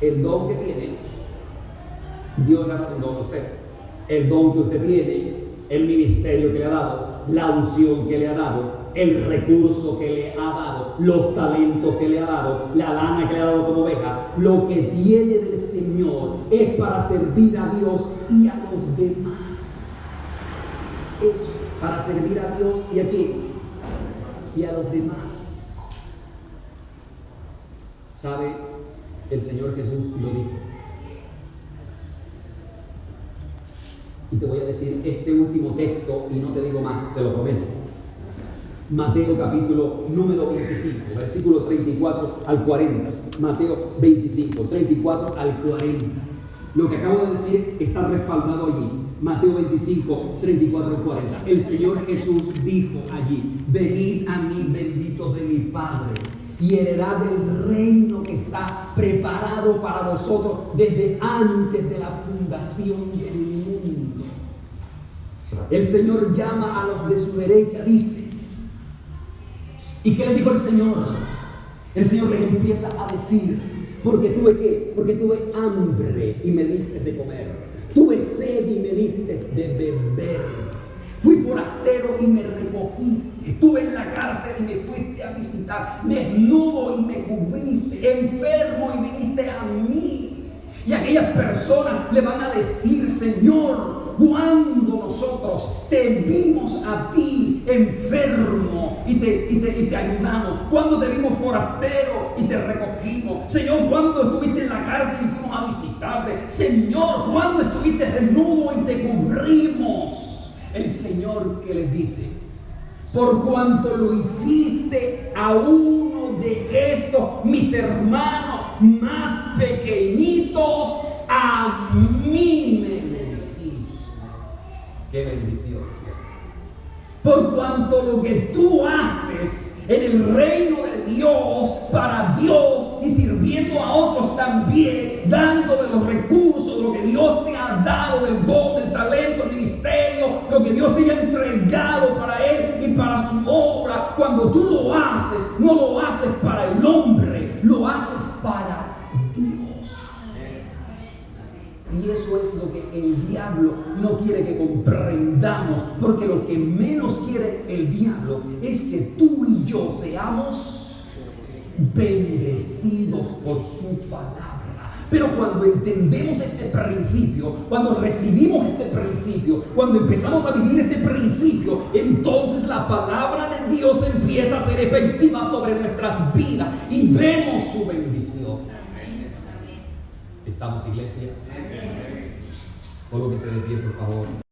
el don que tienes, Dios le ha dado un don a usted. El don que usted tiene, el ministerio que le ha dado, la unción que le ha dado, el recurso que le ha dado, los talentos que le ha dado, la lana que le ha dado como oveja, lo que tiene del Señor es para servir a Dios y a los demás. Eso, para servir a Dios y a quién? Y a los demás. ¿Sabe? El Señor Jesús lo dijo. Y te voy a decir este último texto y no te digo más, te lo prometo. Mateo capítulo número 25, versículo 34 al 40. Mateo 25, 34 al 40. Lo que acabo de decir está respaldado allí. Mateo 25, 34 al 40. El Señor Jesús dijo allí: venid a mí, benditos de mi Padre, y heredad del reino que está preparado para vosotros desde antes de la fundación del mundo. El Señor llama a los de su derecha, dice. ¿Y qué le dijo el Señor? El Señor les empieza a decir: porque tuve ¿qué? Porque tuve hambre y me diste de comer. Tuve sed y me diste de beber. Fui forastero y me recogiste. Estuve en la cárcel y me fuiste a visitar. Desnudo y me cubriste. Enfermo y viniste a mí. Y aquellas personas le van a decir: Señor, cuando nosotros te vimos a ti enfermo y te ayudamos, cuando te vimos forastero y te recogimos, Señor, cuando estuviste en la cárcel y fuimos a visitarte, Señor, cuando estuviste desnudo y te cubrimos. El Señor que les dice: por cuanto lo hiciste a uno de estos mis hermanos más pequeñitos, a mí me bendeciste. ¡Qué bendición! Por cuanto lo que tú haces en el reino de Dios, para Dios y sirviendo a otros también, dando de los recursos, de lo que Dios te ha dado, del don, del talento, del ministerio, lo que Dios te ha entregado para Él y para su obra. Cuando tú lo haces, no lo haces para el hombre, lo haces para Dios. Y eso es lo que el diablo no quiere que comprendamos, porque lo que menos quiere el diablo es que tú y yo seamos bendecidos por su palabra. Pero cuando entendemos este principio, cuando recibimos este principio, cuando empezamos a vivir este principio, entonces la palabra de Dios empieza a ser efectiva sobre nuestras vidas y vemos su bendición. ¿Estamos, iglesia? Por lo que se de pie, por favor.